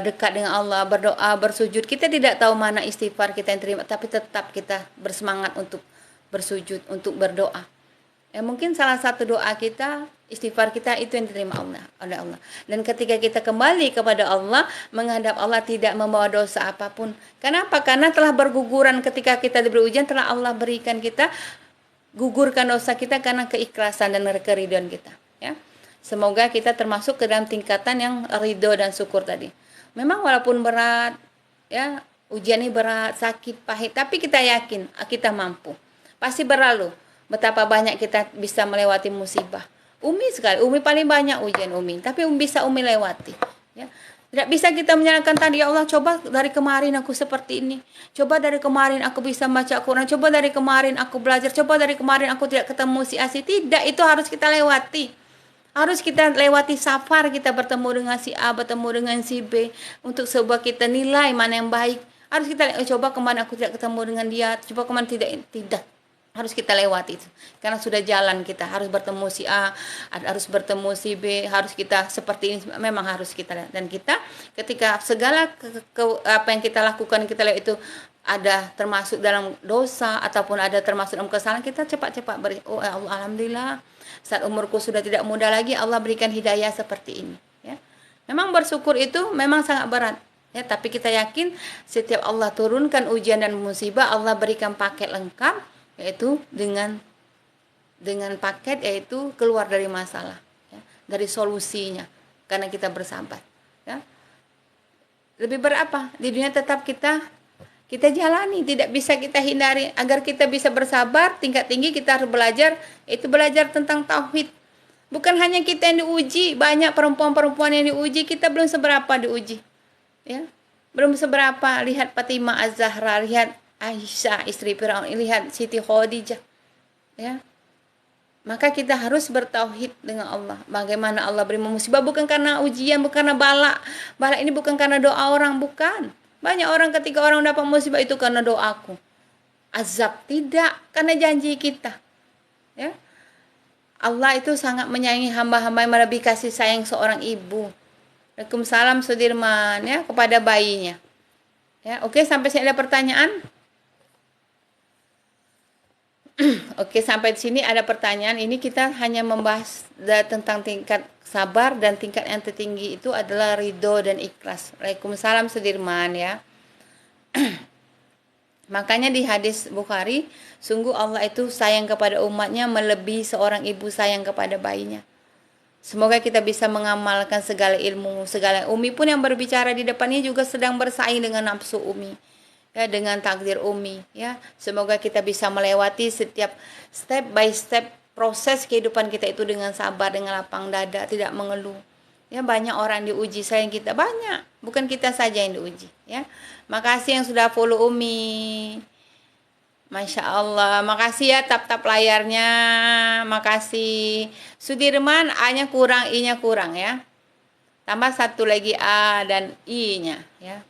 S1: dekat dengan Allah, berdoa, bersujud. Kita tidak tahu mana istighfar kita yang terima, tapi tetap kita bersemangat untuk bersujud, untuk berdoa. Ya, mungkin salah satu doa kita, istighfar kita, itu yang diterima oleh Allah. Dan ketika kita kembali kepada Allah, menghadap Allah, tidak membawa dosa apapun. Kenapa? Karena telah berguguran ketika kita diberi ujian, telah Allah berikan kita, gugurkan dosa kita karena keikhlasan dan keridhaan kita. Ya. Semoga kita termasuk ke dalam tingkatan yang ridho dan syukur tadi. Memang walaupun berat, ya, ujian ini berat, sakit, pahit, tapi kita yakin kita mampu. Pasti berlalu. Betapa banyak kita bisa melewati musibah. Umi sekali, Umi paling banyak ujian Umi, tapi bisa Umi lewati. Ya. Tidak bisa kita menyalahkan tadi, ya Allah, coba dari kemarin aku seperti ini. Coba dari kemarin aku bisa baca Al-Quran. Coba dari kemarin aku belajar. Coba dari kemarin aku tidak ketemu si Asi. Tidak, itu harus kita lewati. Harus kita lewati safar, kita bertemu dengan si A, bertemu dengan si B. Untuk sebuah kita nilai mana yang baik. Harus kita coba kemana aku tidak ketemu dengan dia. Coba kemana tidak. harus kita lewati itu, karena sudah jalan kita harus bertemu si A, harus bertemu si B, harus kita seperti ini, memang harus kita lihat. Dan kita ketika segala apa yang kita lakukan kita lihat itu ada termasuk dalam dosa ataupun ada termasuk dalam kesalahan, kita cepat-cepat beri, oh ya Allah, alhamdulillah saat umurku sudah tidak muda lagi Allah berikan hidayah seperti ini, ya. Memang bersyukur itu memang sangat berat, ya, tapi kita yakin setiap Allah turunkan ujian dan musibah, Allah berikan paket lengkap, yaitu dengan paket yaitu keluar dari masalah, ya, dari solusinya, karena kita bersabar, ya. Lebih berapa di dunia tetap kita jalani, tidak bisa kita hindari. Agar kita bisa bersabar tingkat tinggi, kita harus belajar, itu belajar tentang tauhid. Bukan hanya kita yang diuji, banyak perempuan-perempuan yang diuji, kita belum seberapa diuji, ya, belum seberapa. Lihat Fatimah Az-Zahra, lihat Aisyah istri Firaun, lihat Siti Khadijah, ya. Maka kita harus bertauhid dengan Allah. Bagaimana Allah beri musibah bukan karena ujian, bukan karena bala. Bala ini bukan karena doa orang, bukan. Banyak orang ketika orang dapat musibah itu karena doaku. Azab tidak, karena janji kita, ya. Allah itu sangat menyayangi hamba-hamba yang lebih kasih sayang seorang ibu. Waalaikumsalam Sudirman, ya, kepada bayinya. Ya, oke, sampai sini ada pertanyaan? Oke, sampai di sini ada pertanyaan. Ini kita hanya membahas tentang tingkat sabar, dan tingkat yang tertinggi itu adalah ridho dan ikhlas. Waalaikumsalam Sudirman, ya. Makanya di hadis Bukhari, sungguh Allah itu sayang kepada umatnya melebihi seorang ibu sayang kepada bayinya. Semoga kita bisa mengamalkan segala ilmu, segala. Umi pun yang berbicara di depannya juga sedang bersaing dengan nafsu Umi, ya, dengan takdir Umi, ya. Semoga kita bisa melewati setiap step by step proses kehidupan kita itu dengan sabar, dengan lapang dada, tidak mengeluh. Ya, banyak orang diuji, sayang kita banyak, bukan kita saja yang diuji, ya. Makasih yang sudah follow Umi. Masya Allah, makasih ya tap-tap layarnya, makasih. Sudirman, A-nya kurang, I-nya kurang, ya. Tambah satu lagi A dan I-nya, ya.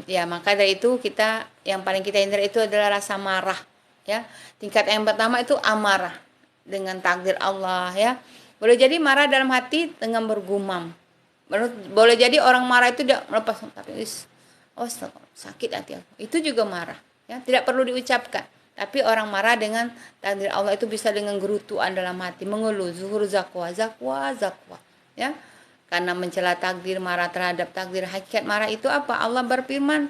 S1: Ya, maka dari itu kita yang paling kita hindari itu adalah rasa marah, ya. Tingkat yang pertama itu amarah dengan takdir Allah, ya. Boleh jadi marah dalam hati dengan bergumam. Boleh jadi orang marah itu tidak melepas, tapi oh sakit hati aku. Itu juga marah, ya. Tidak perlu diucapkan. Tapi orang marah dengan takdir Allah itu bisa dengan gerutuan dalam hati, mengeluh, zuhur zakwa, ya. Karena mencela takdir, marah terhadap takdir. Hakikat marah itu apa? Allah berfirman,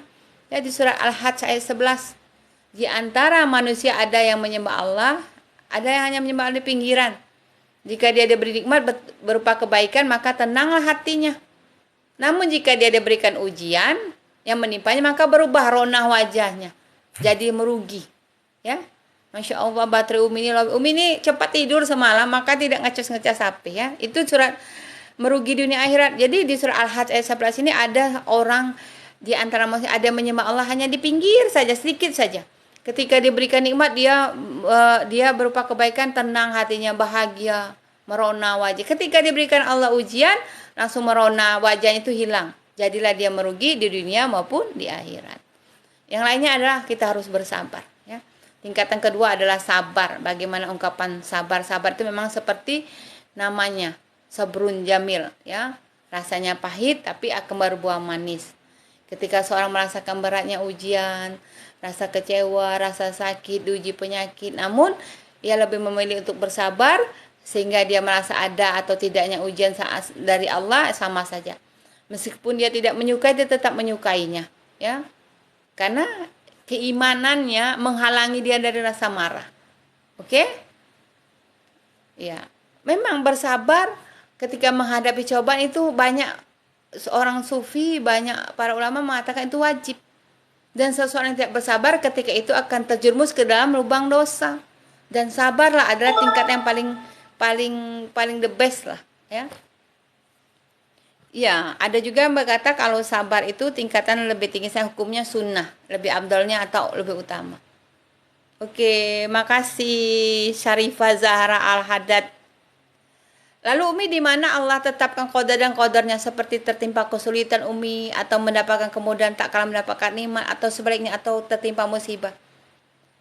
S1: ya, di surat Al-Hajj ayat 11. Di antara manusia ada yang menyembah Allah, ada yang hanya menyembah Allah di pinggiran. Jika dia diberi nikmat berupa kebaikan, maka tenanglah hatinya. Namun jika dia diberikan ujian yang menimpanya, maka berubah ronah wajahnya, jadi merugi, ya. Masya Allah, baterai Umi ini cepat tidur semalam, maka tidak ngecas HP, ya. Itu surat merugi dunia akhirat. Jadi di surah Al-Hajj ayat 11 ini ada orang di antara manusia ada menyembah Allah hanya di pinggir saja, sedikit saja. Ketika diberikan nikmat, dia berupa kebaikan, tenang hatinya, bahagia, merona wajah. Ketika diberikan Allah ujian, langsung merona wajahnya itu hilang. Jadilah dia merugi di dunia maupun di akhirat. Yang lainnya adalah kita harus bersabar, ya. Tingkatan kedua adalah sabar. Bagaimana ungkapan sabar? Sabar itu memang seperti namanya, sabrun jamil, ya. Rasanya pahit tapi akan berbuah manis. Ketika seorang merasakan beratnya ujian, rasa kecewa, rasa sakit, diuji penyakit, namun ia lebih memilih untuk bersabar, sehingga dia merasa ada atau tidaknya ujian dari Allah sama saja. Meskipun dia tidak menyukai, dia tetap menyukainya, ya. Karena keimanannya menghalangi dia dari rasa marah. Oke? Ya. Memang bersabar ketika menghadapi cobaan itu banyak seorang sufi, banyak para ulama mengatakan itu wajib. Dan seseorang yang tidak bersabar ketika itu akan terjerumus ke dalam lubang dosa. Dan sabarlah adalah tingkat yang paling the best lah, ya. Ya, ada juga yang berkata kalau sabar itu tingkatan lebih tinggi, hukumnya sunnah, lebih abdolnya atau lebih utama. Oke, makasih Syarifah Zahra Al-Haddad. Lalu Umi, di mana Allah tetapkan qadar dan qadarnya, seperti tertimpa kesulitan Umi atau mendapatkan kemudahan tak kalah mendapatkan nikmat, atau sebaliknya, atau tertimpa musibah?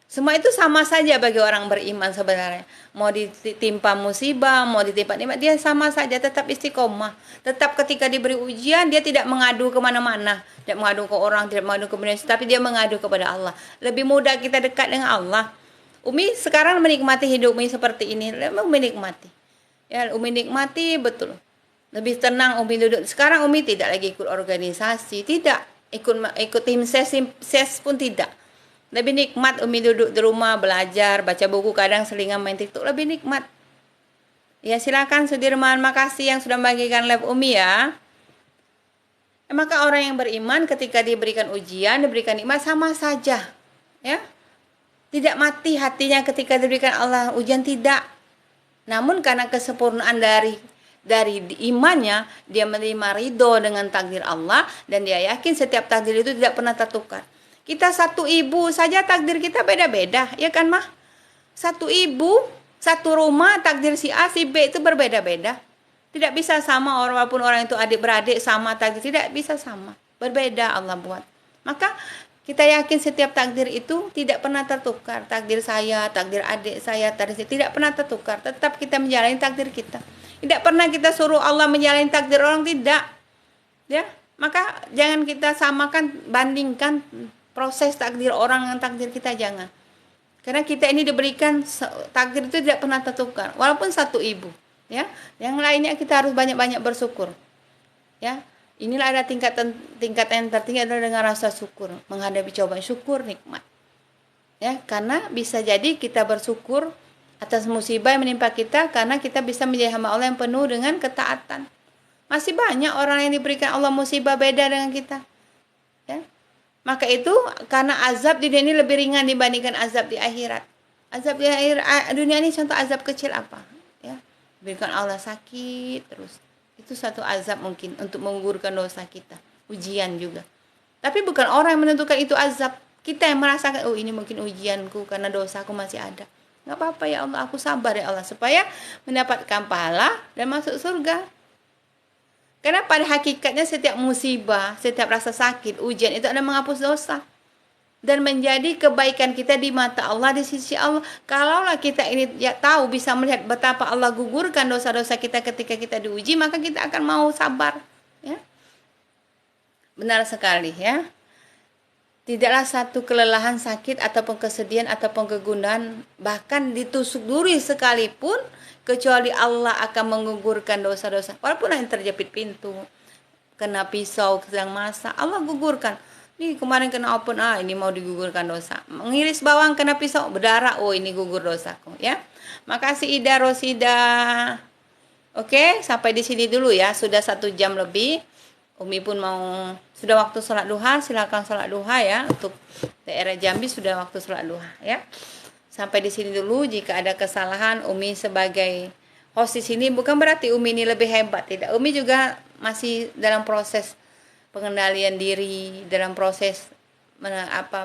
S1: Semua itu sama saja bagi orang beriman sebenarnya. Mau ditimpa musibah, mau ditimpa nikmat, dia sama saja, tetap istiqomah. Tetap ketika diberi ujian, dia tidak mengadu kemana-mana. Tidak mengadu ke orang, tidak mengadu ke manusia, tapi dia mengadu kepada Allah. Lebih mudah kita dekat dengan Allah. Umi sekarang menikmati hidup Umi seperti ini. Umi nikmati. Ya, Umi nikmati betul. Lebih tenang Umi duduk. Sekarang Umi tidak lagi ikut organisasi, tidak. Ikut tim ses pun tidak. Lebih nikmat Umi duduk di rumah belajar, baca buku, kadang selingan main TikTok, lebih nikmat. Ya silakan Sudirman, makasih yang sudah membagikan live Umi ya. Maka orang yang beriman ketika diberikan ujian, diberikan nikmat sama saja. Ya. Tidak mati hatinya ketika diberikan Allah ujian, tidak. Namun karena kesempurnaan dari imannya, dia menerima ridho dengan takdir Allah dan dia yakin setiap takdir itu tidak pernah tertukar. Kita satu ibu saja takdir kita beda-beda, ya kan mah? Satu ibu, satu rumah, takdir si A, si B itu berbeda-beda. Tidak bisa sama, walaupun orang itu adik-beradik sama takdir, tidak bisa sama. Berbeda Allah buat. Maka kita yakin setiap takdir itu tidak pernah tertukar. Takdir saya, takdir adik saya, takdir tidak pernah tertukar. Tetap kita menjalani takdir kita. Tidak pernah kita suruh Allah menjalani takdir orang, tidak. Ya, maka jangan kita samakan, bandingkan proses takdir orang dengan takdir kita, jangan. Karena kita ini diberikan takdir itu tidak pernah tertukar, walaupun satu ibu, ya. Yang lainnya kita harus banyak-banyak bersyukur. Ya. Inilah ada tingkatan yang tertinggi adalah dengan rasa syukur, menghadapi cobaan, syukur nikmat. Ya, karena bisa jadi kita bersyukur atas musibah yang menimpa kita karena kita bisa menjadi hamba Allah yang penuh dengan ketaatan. Masih banyak orang yang diberikan Allah musibah beda dengan kita. Ya. Maka itu karena azab di dunia ini lebih ringan dibandingkan azab di akhirat. Azab di dunia ini contoh azab kecil apa? Ya, berikan Allah sakit terus. Itu satu azab mungkin untuk menggugurkan dosa kita. Ujian juga. Tapi bukan orang yang menentukan itu azab. Kita yang merasakan, oh ini mungkin ujianku karena dosaku masih ada. Nggak apa-apa ya Allah, aku sabar ya Allah. Supaya mendapatkan pahala dan masuk surga. Karena pada hakikatnya setiap musibah, setiap rasa sakit, ujian itu adalah menghapus dosa. Dan menjadi kebaikan kita di mata Allah, di sisi Allah. Kalaulah kita ini ya tahu, bisa melihat betapa Allah gugurkan dosa-dosa kita ketika kita diuji, maka kita akan mau sabar. Ya. Benar sekali ya. Tidaklah satu kelelahan, sakit, ataupun kesedihan, ataupun kegundahan, bahkan ditusuk duri sekalipun, kecuali Allah akan menggugurkan dosa-dosa. Walaupun yang terjepit pintu, kena pisau, sedang masak, Allah gugurkan. Ini kemarin kena open, ini mau digugurkan dosa. Mengiris bawang kena pisau, berdarah, oh ini gugur dosaku. Ya, makasih Ida Rosida. Oke, sampai di sini dulu ya. Sudah 1 jam lebih. Umi pun mau, sudah waktu sholat duha, silakan sholat duha ya. Untuk daerah Jambi sudah waktu sholat duha ya. Sampai di sini dulu. Jika ada kesalahan, Umi sebagai host di sini bukan berarti Umi ini lebih hebat, tidak. Umi juga masih dalam proses pengendalian diri, dalam proses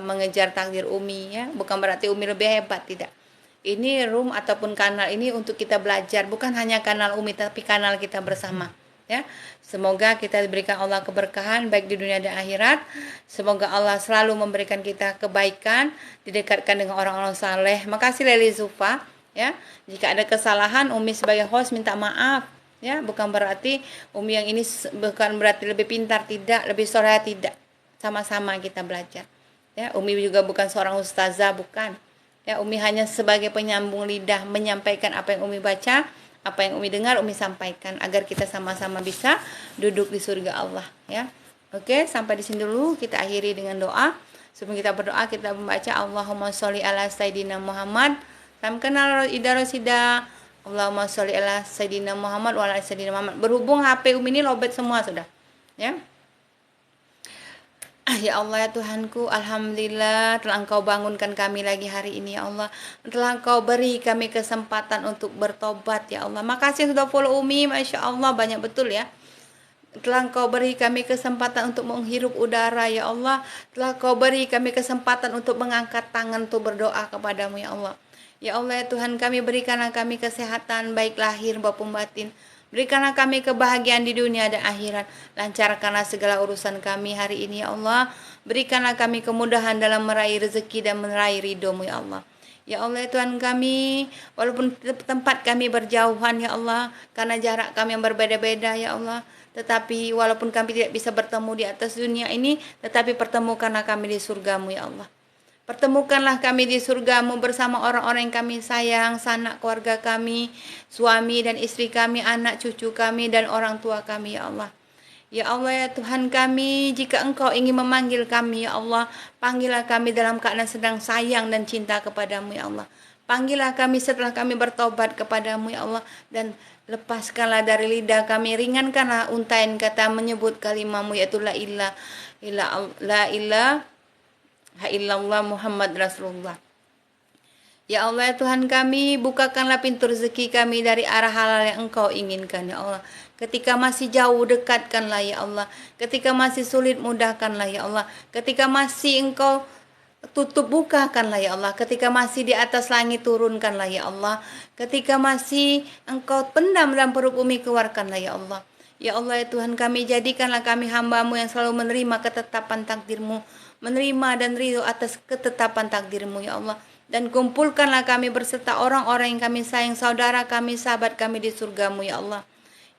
S1: mengejar takdir Umi ya. Bukan berarti Umi lebih hebat, tidak. Ini room ataupun kanal ini untuk kita belajar, bukan hanya kanal Umi tapi kanal kita bersama. Ya, semoga kita diberikan Allah keberkahan baik di dunia dan akhirat. Semoga Allah selalu memberikan kita kebaikan, didekatkan dengan orang-orang saleh. Makasih Leli Zufa. Ya, jika ada kesalahan, Umi sebagai host minta maaf. Ya, bukan berarti Umi yang ini bukan berarti lebih pintar, tidak, lebih soleh, tidak. Sama-sama kita belajar. Ya, Umi juga bukan seorang ustazah, bukan. Ya, Umi hanya sebagai penyambung lidah menyampaikan apa yang Umi baca. Apa yang Umi dengar, Umi sampaikan agar kita sama-sama bisa duduk di surga Allah ya. Oke, sampai di sini dulu, kita akhiri dengan doa. Sebelum kita berdoa, kita membaca Allahumma sholli ala Sayyidina Muhammad. Salam kenal Ida Rosida. Allahumma sholli ala Sayyidina Muhammad wa ala Sayyidina Muhammad. Berhubung HP Umi ini lobet semua sudah. Ya. Ya Allah ya Tuhanku, Alhamdulillah telah Engkau bangunkan kami lagi hari ini ya Allah. Telah Engkau beri kami kesempatan untuk bertobat ya Allah. Makasih sudah follow Umi, Masya Allah banyak betul ya. Telah Engkau beri kami kesempatan untuk menghirup udara ya Allah. Telah Engkau beri kami kesempatan untuk mengangkat tangan untuk berdoa kepadamu ya Allah. Ya Allah ya Tuhan kami, berikanlah kami kesehatan baik lahir maupun batin. Berikanlah kami kebahagiaan di dunia dan akhirat. Lancarkanlah segala urusan kami hari ini ya Allah. Berikanlah kami kemudahan dalam meraih rezeki dan meraih ridho-Mu ya Allah. Ya Allah ya Tuhan kami, walaupun tempat kami berjauhan ya Allah, karena jarak kami yang berbeda-beda ya Allah, tetapi walaupun kami tidak bisa bertemu di atas dunia ini, tetapi pertemukanlah kami di surga-Mu ya Allah. Pertemukanlah kami di surga-Mu bersama orang-orang yang kami sayang, sanak keluarga kami, suami dan istri kami, anak cucu kami, dan orang tua kami ya Allah. Ya Allah ya Tuhan kami, jika Engkau ingin memanggil kami ya Allah, panggillah kami dalam keadaan sedang sayang dan cinta kepadamu ya Allah. Panggillah kami setelah kami bertobat kepadamu ya Allah, dan lepaskanlah dari lidah kami, ringankanlah untaian kata menyebut kalimat-Mu yaitu la ilaha illallah Muhammad Rasulullah. Ya Allah ya Tuhan kami, bukakanlah pintu rezeki kami dari arah halal yang Engkau inginkan ya Allah. Ketika masih jauh, dekatkanlah ya Allah. Ketika masih sulit, mudahkanlah ya Allah. Ketika masih Engkau tutup, bukakanlah ya Allah. Ketika masih di atas langit, turunkanlah ya Allah. Ketika masih Engkau pendam dalam perut bumi, keluarkanlah ya Allah. Ya Allah ya Tuhan kami, jadikanlah kami hamba-Mu yang selalu menerima ketetapan takdir-Mu, menerima dan ridho atas ketetapan takdir-Mu ya Allah. Dan kumpulkanlah kami berserta orang-orang yang kami sayang, saudara kami, sahabat kami di surga-Mu ya Allah.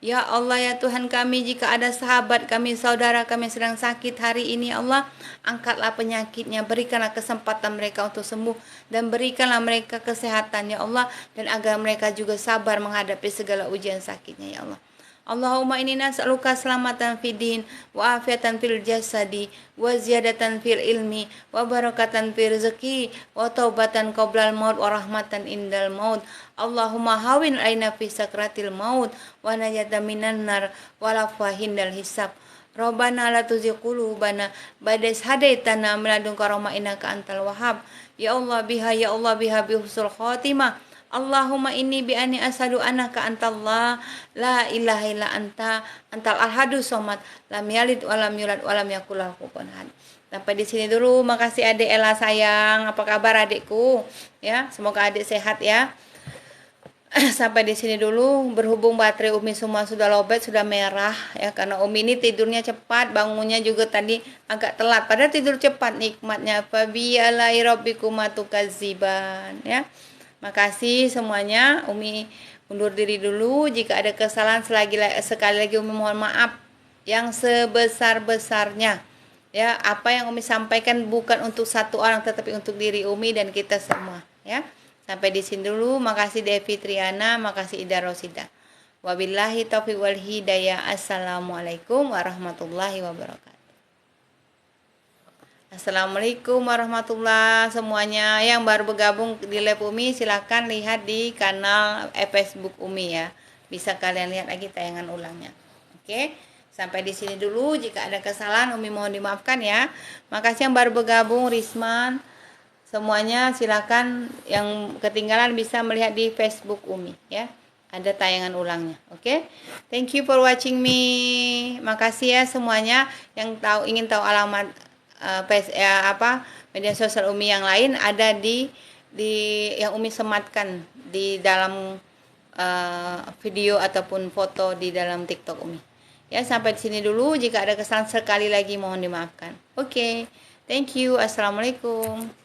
S1: Ya Allah ya Tuhan kami, jika ada sahabat kami, saudara kami yang sedang sakit hari ini ya Allah, angkatlah penyakitnya, berikanlah kesempatan mereka untuk sembuh, dan berikanlah mereka kesehatan ya Allah, dan agar mereka juga sabar menghadapi segala ujian sakitnya ya Allah. Allahumma inni nas'aluka selamatan fid din wa afiatan fil jasadi wa ziyadatan fil ilmi wa barakatan fil rezeki wa taubatan qoblal maut wa rahmatan indal maut. Allahumma hawin aina fi sakratil maut wa najatan minan nar wa lafwa hindal hisab. Rabbana la tuzigh qulubana ba'da idh hadaitana min ladunka rahmah innaka antal wahhab. Ya Allah biha bi husnul khatimah. Allahumma inni bi anni asyhadu annaka antallah la ilaha illa anta antal ahadu somad lam yalid walam yulad walam yakul lahu kufuwan ahad. Sampai di sini dulu. Makasih adik Ella sayang. Apa kabar adikku? Ya, semoga adik sehat ya. Sampai di sini dulu. Berhubung baterai Umi semua sudah lowbat, sudah merah ya, karena Umi ini tidurnya cepat, bangunnya juga tadi agak telat. Padahal tidur cepat nikmatnya. Fabi'alai rabbikuma tukadziban ya. Makasih semuanya. Umi undur diri dulu. Jika ada kesalahan sekali lagi Umi mohon maaf yang sebesar-besarnya. Ya, apa yang Umi sampaikan bukan untuk satu orang tetapi untuk diri Umi dan kita semua ya. Sampai di sini dulu. Makasih Devi Triana, makasih Ida Rosida. Wabillahi taufiq wal hidayah. Assalamualaikum warahmatullahi wabarakatuh. Assalamualaikum warahmatullahi semuanya. Yang baru bergabung di live Umi, silahkan lihat di kanal Facebook Umi ya. Bisa kalian lihat lagi tayangan ulangnya. Oke, sampai di sini dulu. Jika ada kesalahan Umi mohon dimaafkan ya. Makasih yang baru bergabung, Risman. Semuanya silahkan, yang ketinggalan bisa melihat di Facebook Umi ya. Ada tayangan ulangnya. Oke. Thank you for watching me. Makasih ya semuanya. Yang ingin tahu alamat media sosial Umi yang lain ada di yang Umi sematkan di dalam video ataupun foto di dalam TikTok Umi. Ya, sampai di sini dulu. Jika ada kesalahan sekali lagi mohon dimaafkan. Oke. Thank you. Assalamualaikum.